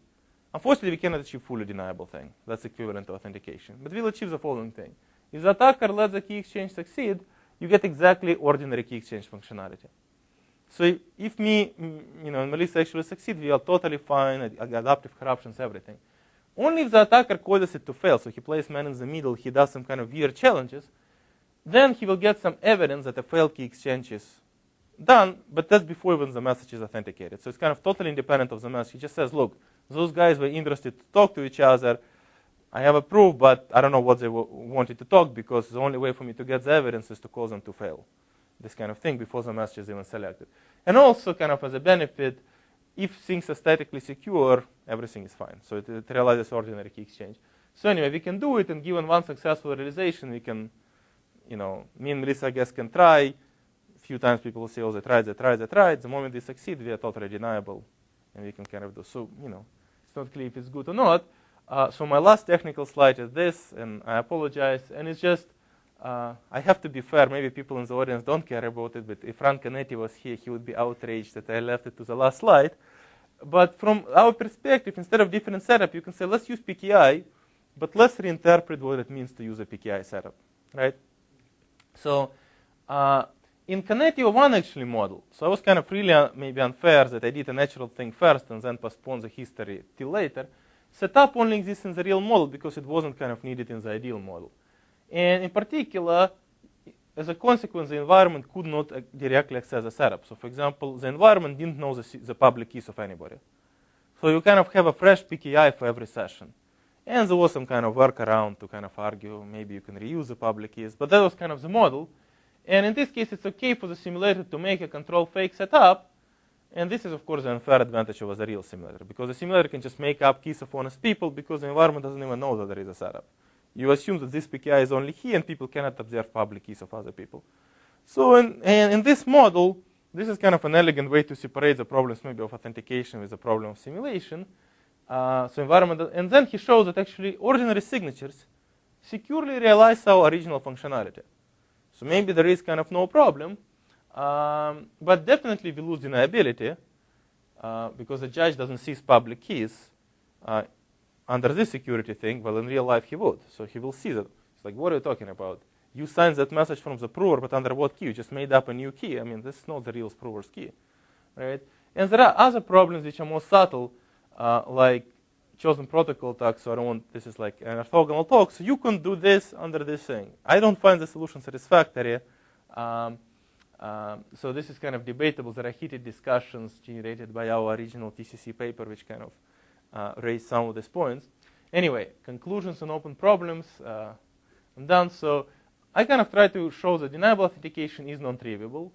unfortunately we cannot achieve fully deniable thing. That's equivalent to authentication. But we'll achieve the following thing. If the attacker lets the key exchange succeed, you get exactly ordinary key exchange functionality. So if me, and Melissa actually succeed, we are totally fine, adaptive corruptions, everything. Only if the attacker causes it to fail, so he plays man in the middle, he does some kind of weird challenges, then he will get some evidence that a failed key exchange is done, but that's before even the message is authenticated. So it's kind of totally independent of the message. He just says, look, those guys were interested to talk to each other. I have a proof, but I don't know what they wanted to talk, because the only way for me to get the evidence is to cause them to fail. This kind of thing before the message is even selected. And also kind of as a benefit, if things are statically secure, everything is fine. So it realizes ordinary key exchange. So anyway, we can do it, and given one successful realization, we can, me and Melissa, I guess, can try. A few times people will say, oh, they tried. The moment they succeed, we are totally deniable, and we can kind of do. So, it's not clear if it's good or not. So my last technical slide is this, and I apologize. And it's just, I have to be fair. Maybe people in the audience don't care about it, but if Frank Canetti was here, he would be outraged that I left it to the last slide. But from our perspective, instead of different setup, you can say, let's use PKI, but let's reinterpret what it means to use a PKI setup, right? So in Canetti 1 actually model, so I was kind of really maybe unfair that I did a natural thing first and then postponed the history till later. Setup only exists in the real model because it wasn't kind of needed in the ideal model. And in particular, as a consequence, the environment could not directly access the setup. So for example, the environment didn't know the public keys of anybody. So you kind of have a fresh PKI for every session. And there was some kind of workaround to kind of argue maybe you can reuse the public keys, but that was kind of the model. And in this case, it's okay for the simulator to make a control fake setup. And this is, of course, the unfair advantage of a real simulator, because the simulator can just make up keys of honest people because the environment doesn't even know that there is a setup. You assume that this PKI is only key and people cannot observe public keys of other people. So in this model, this is kind of an elegant way to separate the problems maybe of authentication with the problem of simulation. So environment, and then he shows that actually ordinary signatures securely realize our original functionality. So maybe there is kind of no problem, but definitely we lose deniability because the judge doesn't seize public keys under this security thing. Well, in real life he would, so he will seize it. It's like, what are you talking about? You signed that message from the prover, but under what key? You just made up a new key. I mean, this is not the real prover's key, right? And there are other problems which are more subtle, like chosen protocol talk. So I don't want, this is like an orthogonal talk. So you can do this under this thing. I don't find the solution satisfactory. So this is kind of debatable. There are heated discussions generated by our original TCC paper, which kind of raise some of these points. Anyway, conclusions on open problems. I'm done. So I kind of try to show that deniable authentication is non-triviable.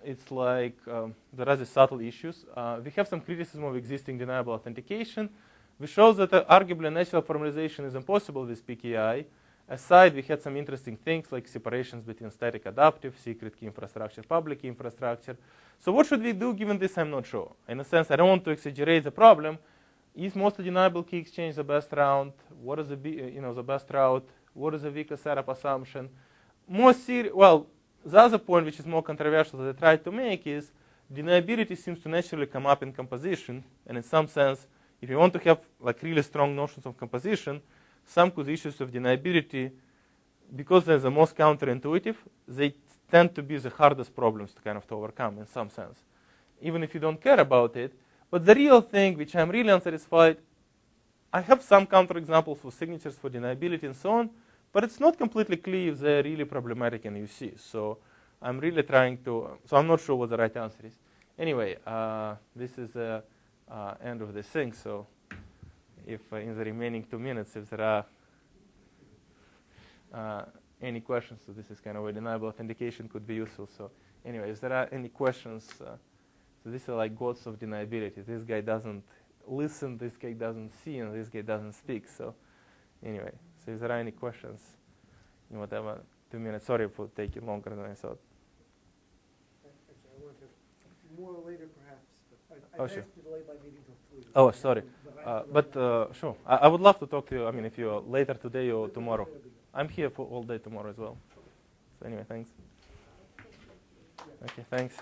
It's like there are these subtle issues. We have some criticism of existing deniable authentication. We show that arguably natural formalization is impossible with PKI. Aside, we had some interesting things like separations between static adaptive, secret key infrastructure, public key infrastructure. So what should we do given this? I'm not sure. In a sense, I don't want to exaggerate the problem. Is mostly deniable key exchange the best route? What is the best route? What is the weakest setup assumption? Well, the other point, which is more controversial that I tried to make, is deniability seems to naturally come up in composition. And in some sense, if you want to have like really strong notions of composition, some of the issues of deniability, because they're the most counterintuitive, they tend to be the hardest problems to overcome in some sense, even if you don't care about it. But the real thing, which I'm really unsatisfied, I have some counterexamples for signatures for deniability and so on, but it's not completely clear if they're really problematic in UC. So I'm really trying to, so I'm not sure what the right answer is. Anyway, this is the end of this thing. So if in the remaining 2 minutes, if there are any questions, so this is kind of where deniable authentication could be useful. So anyway, if there are any questions, so these are like gods of deniability. This guy doesn't listen, this guy doesn't see, and this guy doesn't speak. So anyway, so if there are any questions in whatever 2 minutes, sorry for taking longer than I thought. Actually, I want to more later perhaps. Oh, sure. To delay my meeting till 3. Oh, sorry. Sure. I would love to talk to you, I mean, if you're later today or tomorrow. I'm here for all day tomorrow as well. So anyway, thanks. Okay, thanks.